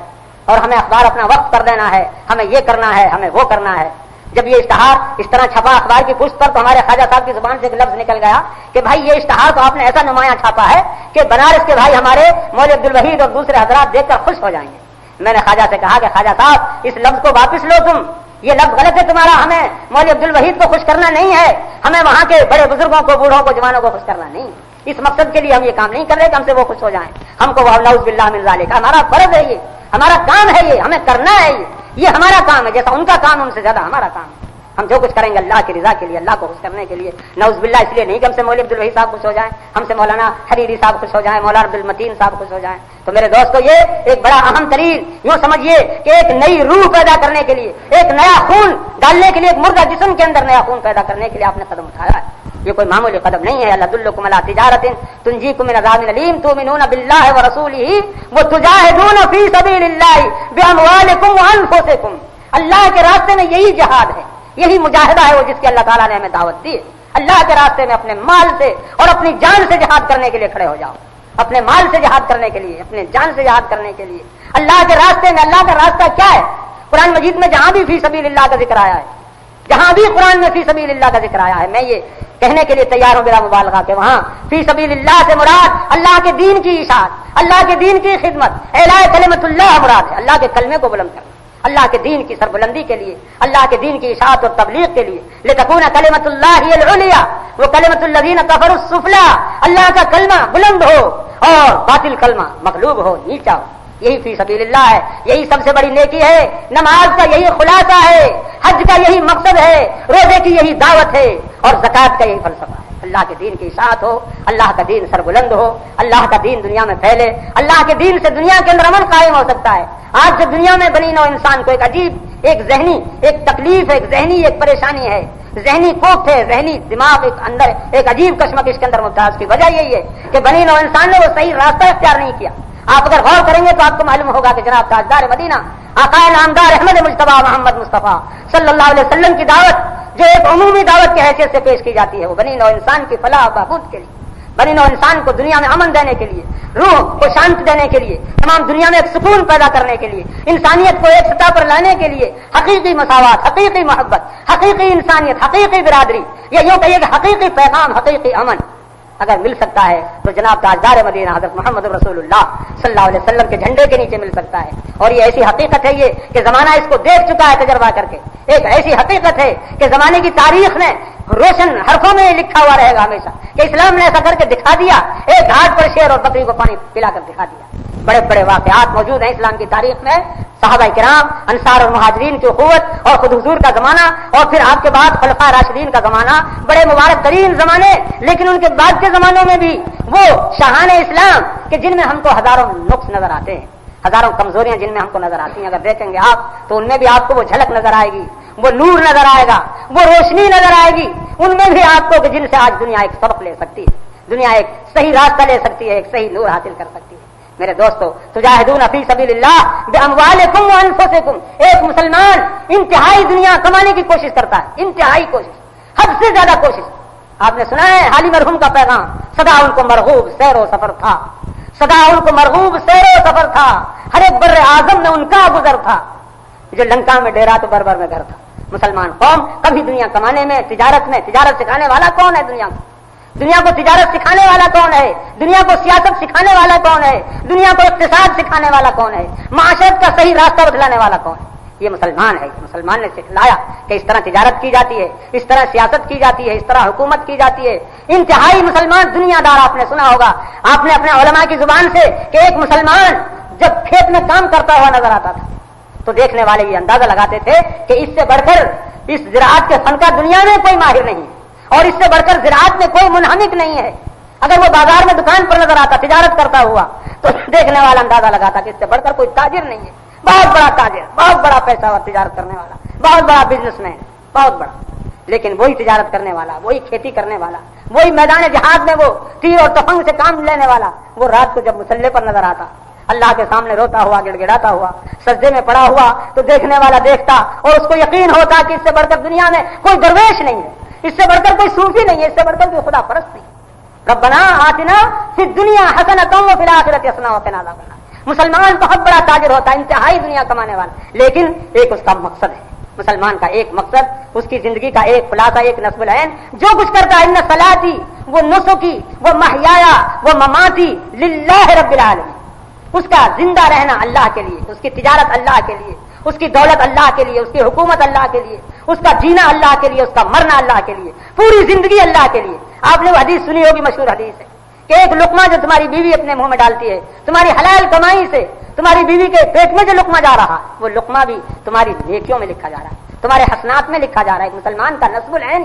اور ہمیں اخبار اپنا وقف کر دینا ہے، ہمیں یہ کرنا ہے، ہمیں وہ کرنا ہے۔ جب یہ اشتہار اس طرح چھپا اخبار کی پشت پر تو ہمارے خواجہ صاحب کی زبان سے ایک لفظ نکل گیا کہ بھائی یہ اشتہار تو آپ نے ایسا نمایاں چھاپا ہے کہ بنارس کے بھائی ہمارے مولوی عبدالوحید اور دوسرے حضرات دیکھ کر خوش ہو جائیں گے. میں نے خواجہ سے کہا کہ خواجہ صاحب اس لفظ کو واپس لو تم, یہ لفظ غلط ہے تمہارا. ہمیں مولوی عبدالوحید کو خوش کرنا نہیں ہے, ہمیں وہاں کے بڑے بزرگوں کو, بوڑھوں کو, جوانوں کو خوش کرنا نہیں. اس مقصد کے لیے ہم یہ کام نہیں کر رہے کہ ہم سے وہ خوش ہو جائیں. ہم کو نعوذ باللہ من ذالک, ہمارا فرض ہے, یہ ہمارا کام ہے, یہ ہمیں کرنا ہے, یہ ہمارا کام ہے. جیسا ان کا کام ان سے زیادہ ہمارا کام ہے. ہم جو کچھ کریں گے اللہ کی رضا کے لیے, اللہ کو خوش کرنے کے لیے. نعوذ باللہ اس لیے نہیں کہ ہم سے مولوی عبدالوحید صاحب خوش ہو جائیں, ہم سے مولانا حریری صاحب خوش ہو جائیں, مولانا عبدالمتین صاحب خوش ہو جائیں. تو میرے دوستو یہ ایک بڑا اہم ترین یوں سمجھیے کہ ایک نئی روح پیدا کرنے کے لیے, ایک نیا خون ڈالنے کے لیے, ایک مردہ جسم کے اندر نیا خون پیدا کرنے کے لیے آپ نے قدم اٹھایا ہے. یہ کوئی معمولی قدم نہیں ہے. اللہ دلکم علی تجارت تنجیکم من عذاب الیم تؤمنون باللہ ورسولہ وتجاہدون فی سبیل اللہ باموالکم وانفسکم. اللہ کے راستے میں یہی جہاد ہے, یہی مجاہدہ ہے وہ جس کی اللہ تعالیٰ نے ہمیں دعوت دی ہے. اللہ کے راستے میں اپنے مال سے اور اپنی جان سے جہاد کرنے کے لیے کھڑے ہو جاؤ. اپنے مال سے جہاد کرنے کے لیے, اپنے جان سے جہاد کرنے کے لیے. اللہ کے راستے میں, اللہ کا راستہ کیا ہے؟ قرآن مجید میں جہاں بھی فی سبیل اللہ کا ذکر آیا ہے, جہاں بھی قرآن میں فی سبیل اللہ کا ذکر آیا ہے, میں یہ کہنے کے لیے تیار ہوں بلا مبالغہ کہ وہاں فی سبیل اللہ سے مراد اللہ کے دین کی اشاعت, اللہ کے دین کی خدمت, اعلاء کلمۃ اللہ مراد ہے. اللہ کے کلمے کو بلند کرنا, اللہ کے دین کی سربلندی کے لیے, اللہ کے دین کی اشاعت اور تبلیغ کے لیے. لتکون کلمۃ اللہ ہی العلیٰ وکلمۃ الذین کفروا السفلیٰ. اللہ کا کلمہ بلند ہو اور باطل کلمہ مغلوب ہو, نیچا ہو. یہی فی سبیل اللہ ہے, یہی سب سے بڑی نیکی ہے. نماز کا یہی خلاصہ ہے, حج کا یہی مقصد ہے, روزے کی یہی دعوت ہے, اور زکوٰۃ کا یہی فلسفہ ہے. اللہ کے دین کی اشاعت ہو, اللہ کا دین سربلند ہو, اللہ کا دین دنیا میں پھیلے. اللہ کے دین سے دنیا کے اندر امن قائم ہو سکتا ہے. آج جو دنیا میں بنی نو انسان کو ایک عجیب, ایک ذہنی, ایک تکلیف, ایک ذہنی ایک پریشانی ہے, ذہنی کوفت ہے, ذہنی دماغ ایک اندر ایک عجیب کشمکش کے اندر مبتلا. اس کی وجہ یہی ہے کہ بنی نو انسان نے وہ صحیح راستہ اختیار نہیں کیا. آپ اگر غور کریں گے تو آپ کو معلوم ہوگا کہ جناب تاجدار مدینہ آقا نامدار احمد مجتبیٰ محمد مصطفیٰ صلی اللہ علیہ وسلم کی دعوت جو ایک عمومی دعوت کی حیثیت سے پیش کی جاتی ہے, وہ بنی نو انسان کی فلاح و بہبود کے لیے, بنی نو انسان کو دنیا میں امن دینے کے لیے, روح کو شانت دینے کے لیے, تمام دنیا میں ایک سکون پیدا کرنے کے لیے, انسانیت کو ایک سطح پر لانے کے لیے, حقیقی مساوات, حقیقی محبت, حقیقی انسانیت, حقیقی برادری, یا یوں کہیے کہ حقیقی پیغام, حقیقی امن اگر مل سکتا ہے تو جناب تاجدار مدینہ حضرت محمد رسول اللہ صلی اللہ علیہ وسلم کے جھنڈے کے نیچے مل سکتا ہے. اور یہ ایسی حقیقت ہے یہ کہ زمانہ اس کو دیکھ چکا ہے تجربہ کر کے. ایک ایسی حقیقت ہے کہ زمانے کی تاریخ میں روشن حرفوں میں لکھا ہوا رہے گا ہمیشہ کہ اسلام نے ایسا کر کے دکھا دیا, ایک گھاٹ پر شیر اور بکری کو پانی پلا کر دکھا دیا. بڑے بڑے واقعات موجود ہیں اسلام کی تاریخ میں, صحابہ کرام, انصار اور مہاجرین کی قوت, اور خود حضور کا زمانہ, اور پھر آپ کے بعد خلفاء راشدین کا زمانہ, بڑے مبارک ترین زمانے. لیکن ان کے بعد کے زمانوں میں بھی وہ شاہان اسلام کہ جن میں ہم کو ہزاروں نقص نظر آتے ہیں, ہزاروں کمزوریاں جن میں ہم کو نظر آتی ہیں. اگر دیکھیں گے آپ تو ان میں بھی آپ کو وہ جھلک نظر آئے گی, وہ نور نظر آئے گا, وہ روشنی نظر آئے گی. ان میں بھی آپ کو کہ جن سے آج دنیا ایک سبق لے سکتی ہے, دنیا ایک صحیح راستہ لے سکتی ہے, ایک صحیح نور حاصل کر سکتی ہے. میرے دوستو, تجاہدون فی سبیل اللہ باموالکم وانفسکم. ایک مسلمان انتہائی دنیا کمانے کی کوشش کرتا ہے, انتہائی کوشش, حد سے زیادہ کوشش. آپ نے سنا ہے حالی مرحوم کا پیغام, سدا ان کو مرغوب سیر و سفر تھا, سدا ان کو مرغوب سیر و سفر تھا, ہر ایک بر اعظم میں ان کا گزر تھا, جو لنکا میں ڈیرا تو بربر میں گھر تھا. مسلمان قوم کبھی دنیا کمانے میں, تجارت سکھانے والا کون ہے دنیا کو؟ دنیا کو تجارت سکھانے والا کون ہے؟ دنیا کو سیاست سکھانے والا کون ہے؟ دنیا کو اقتصاد سکھانے والا کون ہے؟ معاشرت کا صحیح راستہ بتلانے والا کون ہے؟ یہ مسلمان ہے. مسلمان نے سکھلایا کہ اس طرح تجارت کی جاتی ہے, اس طرح سیاست کی جاتی ہے, اس طرح حکومت کی جاتی ہے. انتہائی مسلمان دنیا دار. آپ نے سنا ہوگا, آپ نے اپنے علماء کی زبان سے کہ ایک مسلمان جب کھیت میں کام کرتا ہوا نظر آتا تھا تو دیکھنے والے یہ اندازہ لگاتے تھے کہ اس سے بڑھ کر اس زراعت کے فن کا دنیا میں کوئی ماہر نہیں ہے, اور اس سے بڑھ کر زراعت میں کوئی منہمک نہیں ہے. اگر وہ بازار میں دکان پر نظر آتا تجارت کرتا ہوا تو دیکھنے والا اندازہ لگاتا کہ اس سے بڑھ کر کوئی تاجر نہیں ہے. بہت بڑا تاجر, بہت بڑا پیسہ اور تجارت کرنے والا, بہت بڑا بزنس مین, بہت بڑا. لیکن وہی تجارت کرنے والا, وہی کھیتی کرنے والا, وہی میدان جہاد میں وہ تیر اور تفنگ سے کام لینے والا, وہ رات کو جب مسلح پر نظر آتا, اللہ کے سامنے روتا ہوا, گڑ گڑاتا ہوا, سجدے میں پڑا ہوا, تو دیکھنے والا دیکھتا اور اس کو یقین ہوتا کہ اس سے بڑھ کر دنیا میں کوئی درویش نہیں ہے, اس سے بڑھ کر کوئی صوفی نہیں ہے, اس سے بڑھ کر کوئی خدا پرست نہیں. ربنا آتنا فی الدنیا حسنۃ وفی الآخرۃ حسنۃ وقنا عذاب النار. مسلمان بہت بڑا تاجر ہوتا ہے, انتہائی دنیا کمانے والا, لیکن ایک اس کا مقصد ہے. مسلمان کا ایک مقصد، اس کی زندگی کا ایک خلاصہ، ایک نصب العین، جو کچھ کرتا ہے ان صلاتی وہ نسکی وہ محیایا وہ مماتی للہ رب العالمین، اس کا زندہ رہنا اللہ کے لیے، اس کی تجارت اللہ کے لیے، اس کی دولت اللہ کے لیے، اس کی حکومت اللہ کے لیے، اس کا جینا اللہ کے لیے، اس کا مرنا اللہ کے لیے، پوری زندگی اللہ کے لیے۔ آپ نے وہ حدیث سنی ہوگی، مشہور حدیث ہے کہ ایک لقمہ جو تمہاری بیوی اپنے منہ میں ڈالتی ہے تمہاری حلال کمائی سے، تمہاری بیوی کے پیٹ میں جو لقمہ جا رہا وہ لقمہ بھی تمہاری نیکیوں میں لکھا جا رہا ہے، تمہارے حسنات میں لکھا جا رہا ہے۔ ایک مسلمان کا نصب العین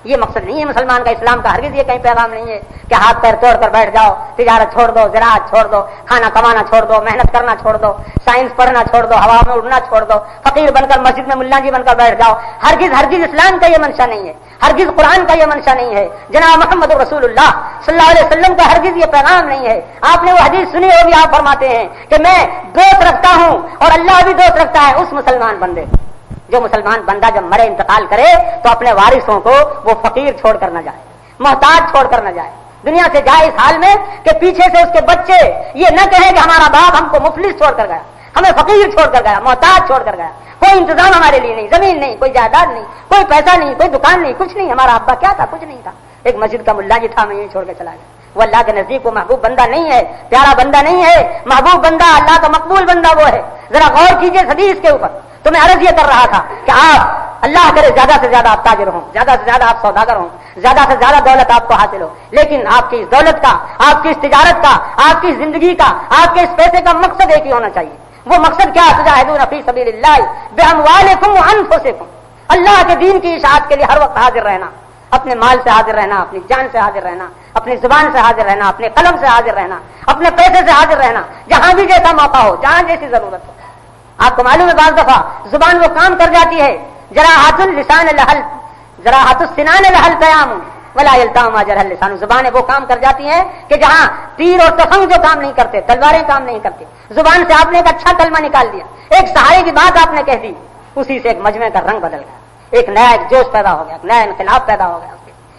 یہ مقصد نہیں ہے مسلمان کا، اسلام کا ہرگز یہ کہیں پیغام نہیں ہے کہ ہاتھ پیر توڑ کر بیٹھ جاؤ، تجارت چھوڑ دو، زراعت چھوڑ دو، کھانا کمانا چھوڑ دو، محنت کرنا چھوڑ دو، سائنس پڑھنا چھوڑ دو، ہوا میں اڑنا چھوڑ دو، فقیر بن کر مسجد میں ملا جی بن کر بیٹھ جاؤ۔ ہرگز ہرگز اسلام کا یہ منشا نہیں ہے، ہرگز قرآن کا یہ منشا نہیں ہے، جناب محمد رسول اللہ صلی اللہ علیہ وسلم کا ہرگز یہ پیغام نہیں ہے۔ آپ نے وہ حدیث سنی ہوگی، آپ فرماتے ہیں کہ میں دوست رکھتا ہوں اور اللہ بھی دوست رکھتا ہے اس مسلمان بندے، جو مسلمان بندہ جب مرے انتقال کرے تو اپنے وارثوں کو وہ فقیر چھوڑ کر نہ جائے، محتاج چھوڑ کر نہ جائے، دنیا سے جائے اس حال میں کہ پیچھے سے اس کے بچے یہ نہ کہیں کہ ہمارا باپ ہم کو مفلس چھوڑ کر گیا، ہمیں فقیر چھوڑ کر گیا، محتاج چھوڑ کر گیا، کوئی انتظام ہمارے لیے نہیں، زمین نہیں، کوئی جائیداد نہیں، کوئی پیسہ نہیں، کوئی دکان نہیں، کچھ نہیں، ہمارا ابا کیا تھا؟ کچھ نہیں تھا، ایک مسجد کا ملا جی تھا، میں یہیں چھوڑ کے چلا گیا۔ وہ اللہ کے نزدیک وہ محبوب بندہ نہیں ہے، پیارا بندہ نہیں ہے، محبوب بندہ اللہ کا مقبول بندہ وہ ہے۔ ذرا غور کیجئے اس حدیث کے اوپر۔ تو میں عرض یہ کر رہا تھا کہ آپ اللہ کرے زیادہ سے زیادہ آپ تاجر ہوں، زیادہ سے زیادہ آپ سوداگر ہوں، زیادہ سے زیادہ دولت آپ کو حاصل ہو، لیکن آپ کی اس دولت کا، آپ کی اس تجارت کا، آپ کی زندگی کا، آپ کے اس پیسے کا مقصد ایک ہی ہونا چاہیے۔ وہ مقصد کیا؟ تجاہدون فی سبیل اللہ باموالکم وانفسکم، اللہ کے دین کی اشاعت کے لیے ہر وقت حاضر رہنا، اپنے مال سے حاضر رہنا، اپنی جان سے حاضر رہنا، اپنی زبان سے حاضر رہنا، اپنے قلم سے حاضر رہنا، اپنے پیسے سے حاضر رہنا، جہاں بھی جیسا موقع ہو، جہاں جیسی ضرورت ہو۔ آپ کو معلوم ہے بعض دفعہ زبان وہ کام کر جاتی ہے، جراحت اللسان لہل، جراحت السنان لہل قیام ولا یلتام اجر اللسان، زبانیں وہ کام کر جاتی ہیں کہ جہاں تیر اور تفنگ جو کام نہیں کرتے، تلواریں کام نہیں کرتی، زبان سے آپ نے ایک اچھا کلمہ نکال دیا، ایک سہارے کی بات آپ نے کہہ دی، اسی سے ایک مجمع کا رنگ بدل گیا، ایک نیا ایک جوش پیدا ہو گیا، ایک نیا انقلاب پیدا ہو گیا،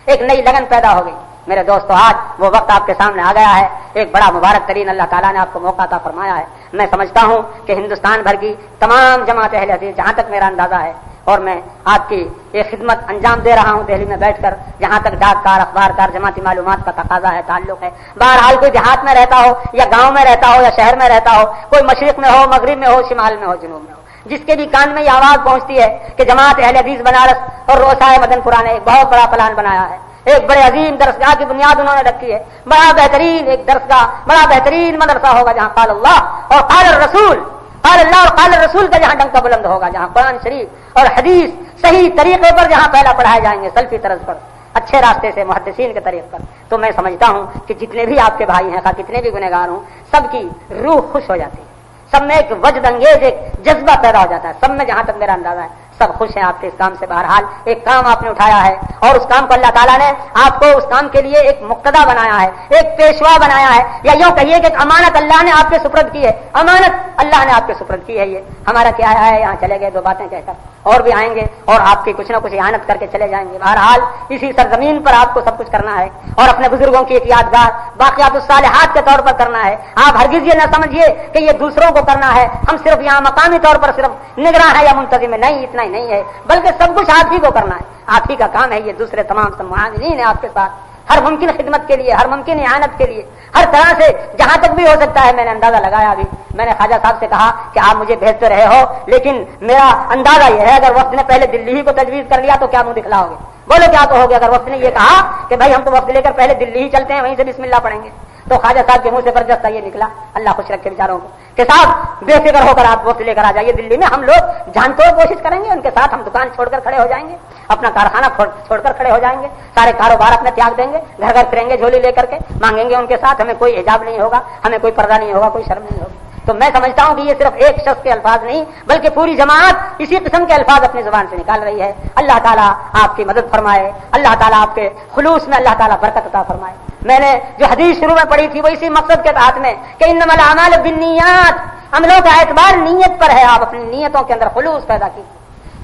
ایک نئی لگن پیدا ہو گئی۔ میرے دوستو، آج وہ وقت آپ کے سامنے آ گیا ہے، ایک بڑا مبارک ترین اللہ تعالیٰ نے آپ کو موقع عطا فرمایا ہے۔ میں سمجھتا ہوں کہ ہندوستان بھر کی تمام جماعت اہل حدیث، جہاں تک میرا اندازہ ہے، اور میں آپ کی یہ خدمت انجام دے رہا ہوں دہلی میں بیٹھ کر، جہاں تک ڈاک کار، اخبار کار، جماعتی معلومات کا تقاضا ہے، تعلق ہے، بہرحال کوئی دیہات میں رہتا ہو یا گاؤں میں رہتا ہو یا شہر میں رہتا ہو، کوئی مشرق میں ہو، مغرب میں ہو، شمال میں ہو، جنوب میں ہو، جس کے بھی کان میں یہ آواز پہنچتی ہے کہ جماعت اہل حدیث بنارس اور روسائے مدن پورہ نے ایک بہت بڑا پلان بنایا ہے، ایک بڑے عظیم درسگاہ کی بنیاد انہوں نے رکھی ہے، بڑا بہترین ایک درسگاہ، بڑا بہترین مدرسہ ہوگا جہاں قال اللہ اور قال الرسول، قال اللہ اور قال الرسول کا جہاں ڈنکا بلند ہوگا، جہاں قرآن شریف اور حدیث صحیح طریقے پر جہاں پہلا پڑھائے جائیں گے، سلفی طرز پر، اچھے راستے سے، محدثین کے طریق پر۔ تو میں سمجھتا ہوں کہ جتنے بھی آپ کے بھائی ہیں، کتنے بھی گنہگار ہوں، سب کی روح خوش ہو جاتی ہے، سب میں ایک وجد انگیز ایک جذبہ پیدا ہو جاتا ہے، سب میں جہاں تک میرا اندازہ ہے سب خوش ہیں آپ کے اس کام سے۔ بہرحال ایک کام آپ نے اٹھایا ہے اور اس کام کو اللہ تعالیٰ نے آپ کو اس کام کے لیے ایک مقتدا بنایا ہے، ایک پیشوا بنایا ہے، یا یوں کہیے کہ ایک امانت اللہ نے آپ کے سپرد کی ہے، امانت اللہ نے آپ کے سپرد کی ہے۔ یہ ہمارا کیا ہے، یہاں چلے گئے دو باتیں کہہ کر، اور بھی آئیں گے اور آپ کی کچھ نہ کچھ اعانت کر کے چلے جائیں گے۔ بہرحال اسی سرزمین پر آپ کو سب کچھ کرنا ہے اور اپنے بزرگوں کی ایک یادگار باقیات الصالحات کے طور پر کرنا ہے۔ آپ ہرگز یہ نہ سمجھیے کہ یہ دوسروں کو کرنا ہے، ہم صرف یہاں مقامی طور پر صرف نگراں ہے یا منتظم ہے، نہیں، اتنا ہی نہیں ہے، بلکہ سب کچھ آپ ہی کو کرنا ہے، آپ ہی کا کام ہے۔ یہ دوسرے تمام معاونین ہیں آپ کے ساتھ ہر ممکن خدمت کے لیے، ہر ممکن اعانت کے لیے، ہر طرح سے جہاں تک بھی ہو سکتا ہے۔ میں نے اندازہ لگایا، ابھی میں نے خواجہ صاحب سے کہا کہ آپ مجھے بھیجتے رہے ہو، لیکن میرا اندازہ یہ ہے اگر وقت نے پہلے دلی ہی کو تجویز کر لیا تو کیا منہ دکھلاؤ گے؟ بولو کیا کہو گے؟ اگر وقت نے یہ کہا کہ بھائی ہم تو وقت لے کر پہلے دلی ہی چلتے ہیں، وہیں سے بسم اللہ پڑھیں گے، تو خواجہ صاحب کے منہ سے برجستہ یہ نکلا، اللہ خوش رکھے بیچاروں کو، کہ صاحب بے فکر ہو کر آپ وقت لے کر آ جائیے دلی میں، ہم لوگ جان توڑ کوشش کریں گے، ان کے ساتھ ہم دکان چھوڑ کر کھڑے ہو جائیں گے، اپنا کارخانہ چھوڑ کر کھڑے ہو جائیں گے، سارے کاروبار اپنے تیاگ دیں گے، گھر گھر پھریں گے جھولی لے کر کے، مانگیں گے ان کے ساتھ، ہمیں کوئی حجاب نہیں ہوگا، ہمیں کوئی پردہ نہیں ہوگا، کوئی شرم نہیں ہوگی۔ تو میں سمجھتا ہوں کہ یہ صرف ایک شخص کے الفاظ نہیں بلکہ پوری جماعت اسی قسم کے الفاظ اپنی زبان سے نکال رہی ہے۔ اللہ تعالیٰ آپ کی مدد فرمائے، اللہ تعالیٰ آپ کے خلوص میں اللہ تعالیٰ برکت عطا فرمائے۔ میں نے جو حدیث شروع میں پڑھی تھی وہ اسی مقصد کے تحت میں کہ انما الاعمال بالنیات، عملوں کا اعتبار نیت پر ہے، آپ اپنی نیتوں کے اندر خلوص پیدا کیجیے۔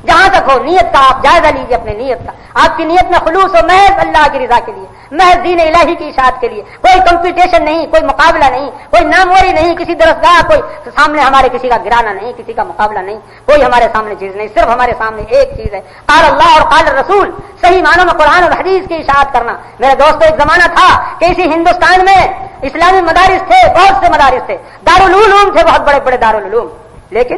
جہاں تک ہو نیت کا آپ جائزہ لیجیے اپنے نیت کا. آپ کی نیت میں خلوص و محض اللہ کی رضا کے لیے, محض دین الہی کی اشاعت کے لیے, کوئی کمپٹیشن نہیں, کوئی مقابلہ نہیں, کوئی ناموری نہیں, کسی درسگاہ کوئی سامنے ہمارے کسی کا گرانا نہیں, کسی کا مقابلہ نہیں, کوئی ہمارے سامنے چیز نہیں, صرف ہمارے سامنے ایک چیز ہے, قال اللہ اور قال رسول, صحیح معنوں میں قرآن اور حدیث کی اشاعت کرنا. میرے دوستو ایک زمانہ تھا کہ اسی ہندوستان میں اسلامی مدارس تھے, بہت سے مدارس تھے, دارالعلوم تھے, بہت بڑے بڑے دارالعلوم, لیکن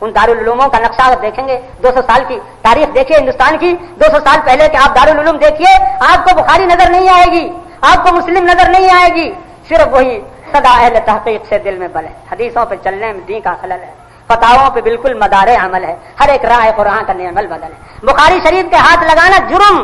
ان دارالعلوموں کا نقشہ اگر دیکھیں گے, 200 سال کی تاریخ دیکھیے ہندوستان کی, 200 سال پہلے کے آپ دارالعلوم دیکھیے, آپ کو بخاری نظر نہیں آئے گی, آپ کو مسلم نظر نہیں آئے گی, صرف وہی صدا اہل تحقیق سے دل میں بل ہے, حدیثوں پہ چلنے میں دین کا خلل ہے, فتاووں پہ بالکل مدار عمل ہے, ہر ایک راہ قرآن کا عمل بدل ہے. بخاری شریف کے ہاتھ لگانا جرم,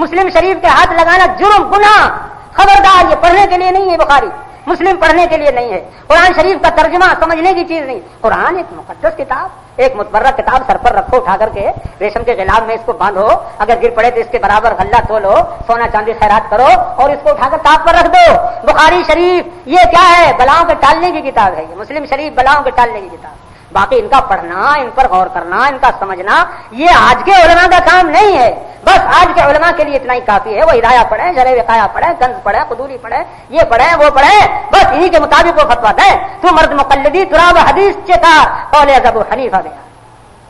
مسلم شریف کے ہاتھ لگانا جرم, گناہ, خبردار, یہ پڑھنے کے لیے نہیں ہے, بخاری مسلم پڑھنے کے لیے نہیں ہے, قرآن شریف کا ترجمہ سمجھنے کی چیز نہیں. قرآن ایک مقدس کتاب, ایک متبرک کتاب, سر پر رکھو اٹھا کر کے, ریشم کے غلاب میں اس کو باندھو, اگر گر پڑے تو اس کے برابر غلہ تولو, سونا چاندی خیرات کرو اور اس کو اٹھا کر تاپ پر رکھ دو. بخاری شریف یہ کیا ہے؟ بلاؤں کے ٹالنے کی کتاب ہے. یہ مسلم شریف بلاؤں کے ٹالنے کی کتاب. باقی ان کا پڑھنا, ان پر غور کرنا, ان کا سمجھنا, یہ آج کے علماء کا کام نہیں ہے. بس آج کے علماء کے لیے اتنا ہی کافی ہے, وہ ہدایہ پڑھیں, شرح وقایہ پڑھیں, کنز پڑھیں, قدوری پڑھیں, یہ پڑھیں, وہ پڑھیں, بس انہی کے مطابق وہ فتویٰ دیں. تو مرد مقلدی تراب حدیث چکار قول ابو حنیفہ گیا,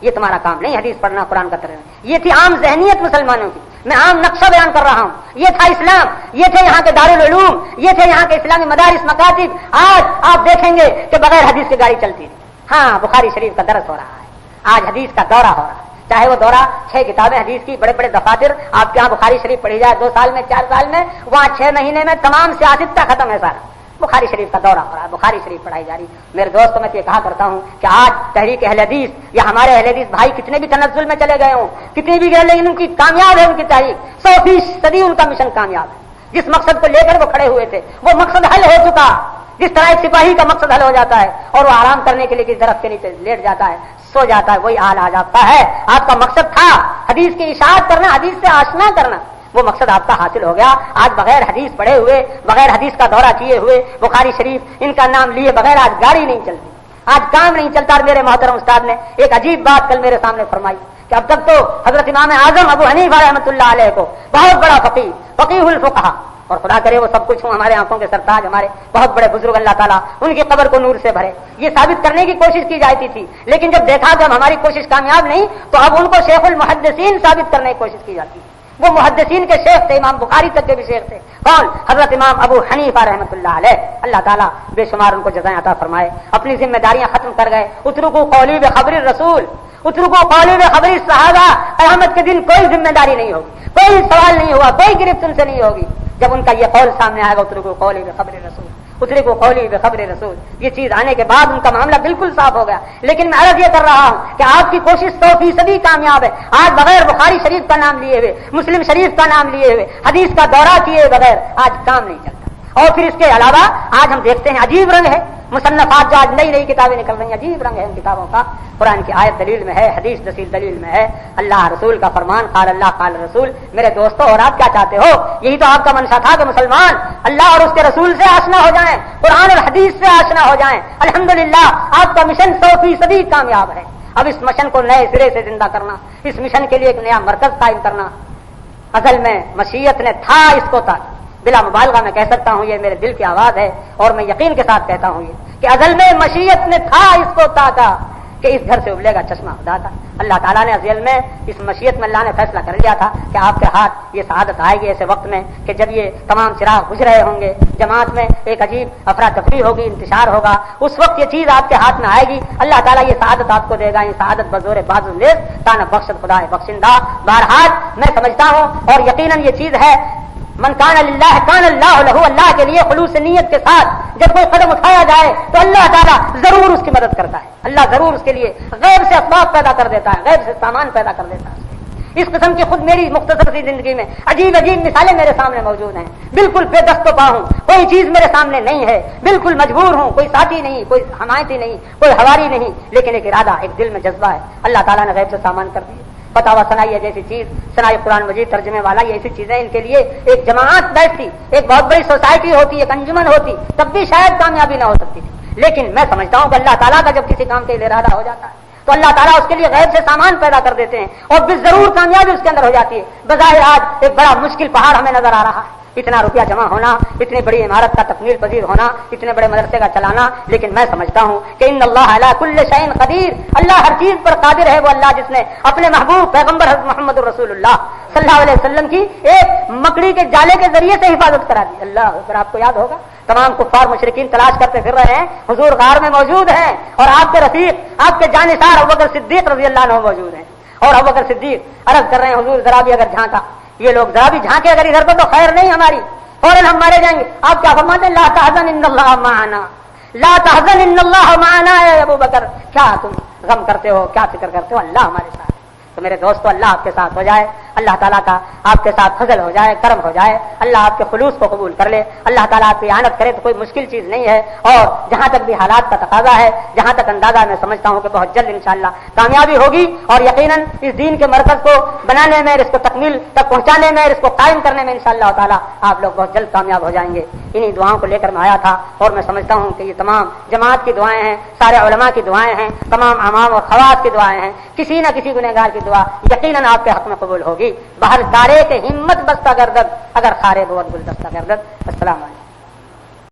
یہ تمہارا کام نہیں حدیث پڑھنا, قرآن کا ترجمہ. یہ تھی عام ذہنیت مسلمانوں کی, میں عام نقشہ بیان کر رہا ہوں. یہ تھا اسلام, یہ تھے یہاں کے دارالعلوم, یہ تھے یہاں کے اسلامی مدارس, مکاتب. آج آپ دیکھیں گے کہ بغیر حدیث کی گاڑی چلتی ہے. ہاں, بخاری شریف کا درس ہو رہا ہے, آج حدیث کا دورہ ہو رہا ہے, چاہے وہ دورہ 6 کتابیں حدیث کی, بڑے بڑے دفاتر, آپ کے یہاں بخاری شریف پڑھی جائے 2 سال میں, 4 سال میں, وہاں 6 مہینے میں تمام سیاستہ ختم ہے سارا. بخاری شریف کا دورہ ہو رہا ہے, بخاری شریف پڑھائی جا رہی. میرے دوستوں میں یہ کہا کرتا ہوں کہ آج تحریک اہل حدیث یا ہمارے اہل حدیث بھائی کتنے بھی تنزل میں چلے گئے ہوں, کتنی بھی گئے, لیکن ان کی کامیاب ہے ان کی تحریک, 100% ان کا مشن کامیاب ہے. جس مقصد کو لے کر وہ کھڑے ہوئے تھے وہ مقصد حل ہو چکا. جس طرح ایک سپاہی کا مقصد حل ہو جاتا ہے اور وہ آرام کرنے کے لیے کسی درخت کے نیچے لیٹ جاتا ہے, سو جاتا ہے, وہی حال آ جاتا ہے. آپ کا مقصد تھا حدیث کی اشاعت کرنا, حدیث سے آشنا کرنا, وہ مقصد آپ کا حاصل ہو گیا. آج بغیر حدیث پڑھے ہوئے, بغیر حدیث کا دورہ کیے ہوئے, بخاری شریف ان کا نام لیے بغیر آج گاڑی نہیں چلتی, آج کام نہیں چلتا. اور میرے محترم استاد نے ایک عجیب بات کل میرے سامنے فرمائی کہ اب تک تو حضرت امام اعظم ابو حنیفہ رحمۃ اللہ علیہ کو بہت بڑا فقیہ الفقہا, اور خدا کرے وہ سب کچھ ہوں, ہمارے آنکھوں کے سرتاج, ہمارے بہت بڑے بزرگ, اللہ تعالیٰ ان کی قبر کو نور سے بھرے, یہ ثابت کرنے کی کوشش کی جاتی تھی. لیکن جب دیکھا کہ ہماری کوشش کامیاب نہیں تو اب ان کو شیخ المحدثین ثابت کرنے کی کوشش کی جاتی ہے. وہ محدثین کے شیخ تھے, امام بخاری تک کے بھی شیخ تھے. کون؟ حضرت امام ابو حنیفہ رحمۃ اللہ علیہ, اللہ تعالیٰ بے شمار ان کو جزائیں عطا فرمائے. اپنی ذمہ داریاں ختم کر گئے. اترکوا قولی بخبر الرسول, اترکوا قولی بخبر الصحابہ. قیامت کے دن کوئی ذمہ داری نہیں ہوگی, کوئی سوال نہیں ہوگا, کوئی گرفت ان سے نہیں ہوگی. جب ان کا یہ قول سامنے آئے گا, اترکوا قولی بخبر الرسول, اترکوا قولی بخبر الرسول, یہ چیز آنے کے بعد ان کا معاملہ بالکل صاف ہو گیا. لیکن میں عرض یہ کر رہا ہوں کہ آپ کی کوشش 100% کامیاب ہے. آج بغیر بخاری شریف کا نام لیے ہوئے, مسلم شریف کا نام لیے ہوئے, حدیث کا دورہ کیے بغیر آج کام نہیں چلتا. اور پھر اس کے علاوہ آج ہم دیکھتے ہیں عجیب رنگ ہے, مصنفات جو آج نئی نئی کتابیں نکل رہی ہیں, عجیب رنگ ہے ان کتابوں کا. قرآن کی آیت دلیل میں ہے, حدیث دلیل میں ہے, اللہ رسول کا فرمان, قال اللہ قال رسول. میرے دوستو, اور آپ کیا چاہتے ہو؟ یہی تو آپ کا منشا تھا کہ مسلمان اللہ اور اس کے رسول سے آشنا ہو جائیں, قرآن اور حدیث سے آشنا ہو جائیں. الحمدللہ آپ کا مشن 100% کامیاب ہے. اب اس مشن کو نئے سرے سے زندہ کرنا, اس مشن کے لیے ایک نیا مرکز قائم کرنا, اصل میں مشیت نے تھا اس کو تھا. بلا مبالغہ میں کہہ سکتا ہوں, یہ میرے دل کی آواز ہے اور میں یقین کے ساتھ کہتا ہوں یہ کہ اصل میں مشیت نے تھا اس کو تھا کہ اس گھر سے ابلے گا چشمہ خدا کا. اللہ تعالیٰ نے ازل میں اس مشیت میں اللہ نے فیصلہ کر لیا تھا کہ آپ کے ہاتھ یہ سعادت آئے گی ایسے وقت میں کہ جب یہ تمام چراغ بجھ رہے ہوں گے, جماعت میں ایک عجیب افراتفری ہوگی, انتشار ہوگا, اس وقت یہ چیز آپ کے ہاتھ میں آئے گی. اللہ تعالیٰ یہ سعادت آپ کو دے گا, یہ سعادت بزور بازو لیس تانا بخشت خدا بخشندہ. بہرحال میں سمجھتا ہوں اور یقیناً یہ چیز ہے, من کان للہ کان اللہ لہ, اللہ کے لیے خلوص نیت کے ساتھ جب کوئی قدم اٹھایا جائے تو اللہ تعالیٰ ضرور اس کی مدد کرتا ہے. اللہ ضرور اس کے لیے غیب سے اسباب پیدا کر دیتا ہے, غیب سے سامان پیدا کر دیتا ہے. اس قسم کی خود میری مختصر سی زندگی میں عجیب مثالیں میرے سامنے موجود ہیں. بالکل بے دست و پا ہوں, کوئی چیز میرے سامنے نہیں ہے, بالکل مجبور ہوں, کوئی ساتھی نہیں, کوئی حمایتی نہیں, کوئی ہواری نہیں, لیکن ایک ارادہ, ایک دل میں جذبہ ہے. اللہ تعالیٰ نے غیب سے سامان کر دیا. فتاوی سنائی ہے جیسی چیز, سنائی قرآن مجید ترجمے والا, یہ ایسی چیزیں ان کے لیے ایک جماعت بیٹھتی, ایک بہت بڑی سوسائٹی ہوتی, ایک انجمن ہوتی, تب بھی شاید کامیابی نہ ہو سکتی تھی. لیکن میں سمجھتا ہوں کہ اللہ تعالیٰ کا جب کسی کام کے لیے ارادہ ہو جاتا ہے, تو اللہ تعالیٰ اس کے لیے غیب سے سامان پیدا کر دیتے ہیں اور ضرور کامیابی اس کے اندر ہو جاتی ہے. بظاہر آج ایک بڑا مشکل پہاڑ ہمیں نظر آ رہا ہے، اتنا روپیہ جمع ہونا، اتنی بڑی عمارت کا تکمیل پذیر ہونا، اتنے بڑے مدرسے کا چلانا، لیکن میں سمجھتا ہوں کہ ان اللہ علی کل شیء قدیر، اللہ ہر چیز پر قادر ہے. وہ اللہ جس نے اپنے محبوب پیغمبر حضرت محمد رسول اللہ صلی اللہ علیہ وسلم کی ایک مکڑی کے جالے کے ذریعے سے حفاظت کرا دی. اللہ اکبر. آپ کو یاد ہوگا تمام کفار مشرکین تلاش کرتے پھر رہے ہیں، حضور غار میں موجود ہیں اور آپ کے رفیق، آپ کے جانثار ابوبکر صدیق رضی اللہ عنہ موجود ہیں. اور ابوبکر صدیق عرض کر رہے ہیں حضور ذرا بھی اگر جھانکا، یہ لوگ ذرا بھی جھانکے اگر ادھر کو تو خیر نہیں ہماری، فوراً ہم مارے جائیں گے. آپ کیا فرماتے ہیں؟ لا تحزن ان اللہ معنا، لا تحزن ان اللہ معنا. اے ابو بکر کیا تم غم کرتے ہو، کیا فکر کرتے ہو، اللہ ہمارے ساتھ. تو میرے دوستو اللہ آپ کے ساتھ ہو جائے، اللہ تعالیٰ کا آپ کے ساتھ فضل ہو جائے، کرم ہو جائے، اللہ آپ کے خلوص کو قبول کر لے، اللہ تعالیٰ آپ کی اعانت کرے تو کوئی مشکل چیز نہیں ہے. اور جہاں تک بھی حالات کا تقاضا ہے، جہاں تک اندازہ میں سمجھتا ہوں کہ بہت جلد انشاءاللہ کامیابی ہوگی اور یقیناً اس دین کے مرکز کو بنانے میں، اس کو تکمیل تک پہنچانے میں، اس کو قائم کرنے میں انشاءاللہ تعالیٰ آپ لوگ بہت جلد کامیاب ہو جائیں گے. انہی دعاؤں کو لے کر میں آیا تھا اور میں سمجھتا ہوں کہ یہ تمام جماعت کی دعائیں ہیں، سارے علماء کی دعائیں ہیں، تمام عوام اور خواص کی دعائیں ہیں. کسی نہ کسی گنہگار کی دعا یقیناً آپ کے حق میں قبول ہوگی. باہر دارے کے ہمت بستہ گردد اگر خارے بہت گلدستہ گردد. السلام علیکم.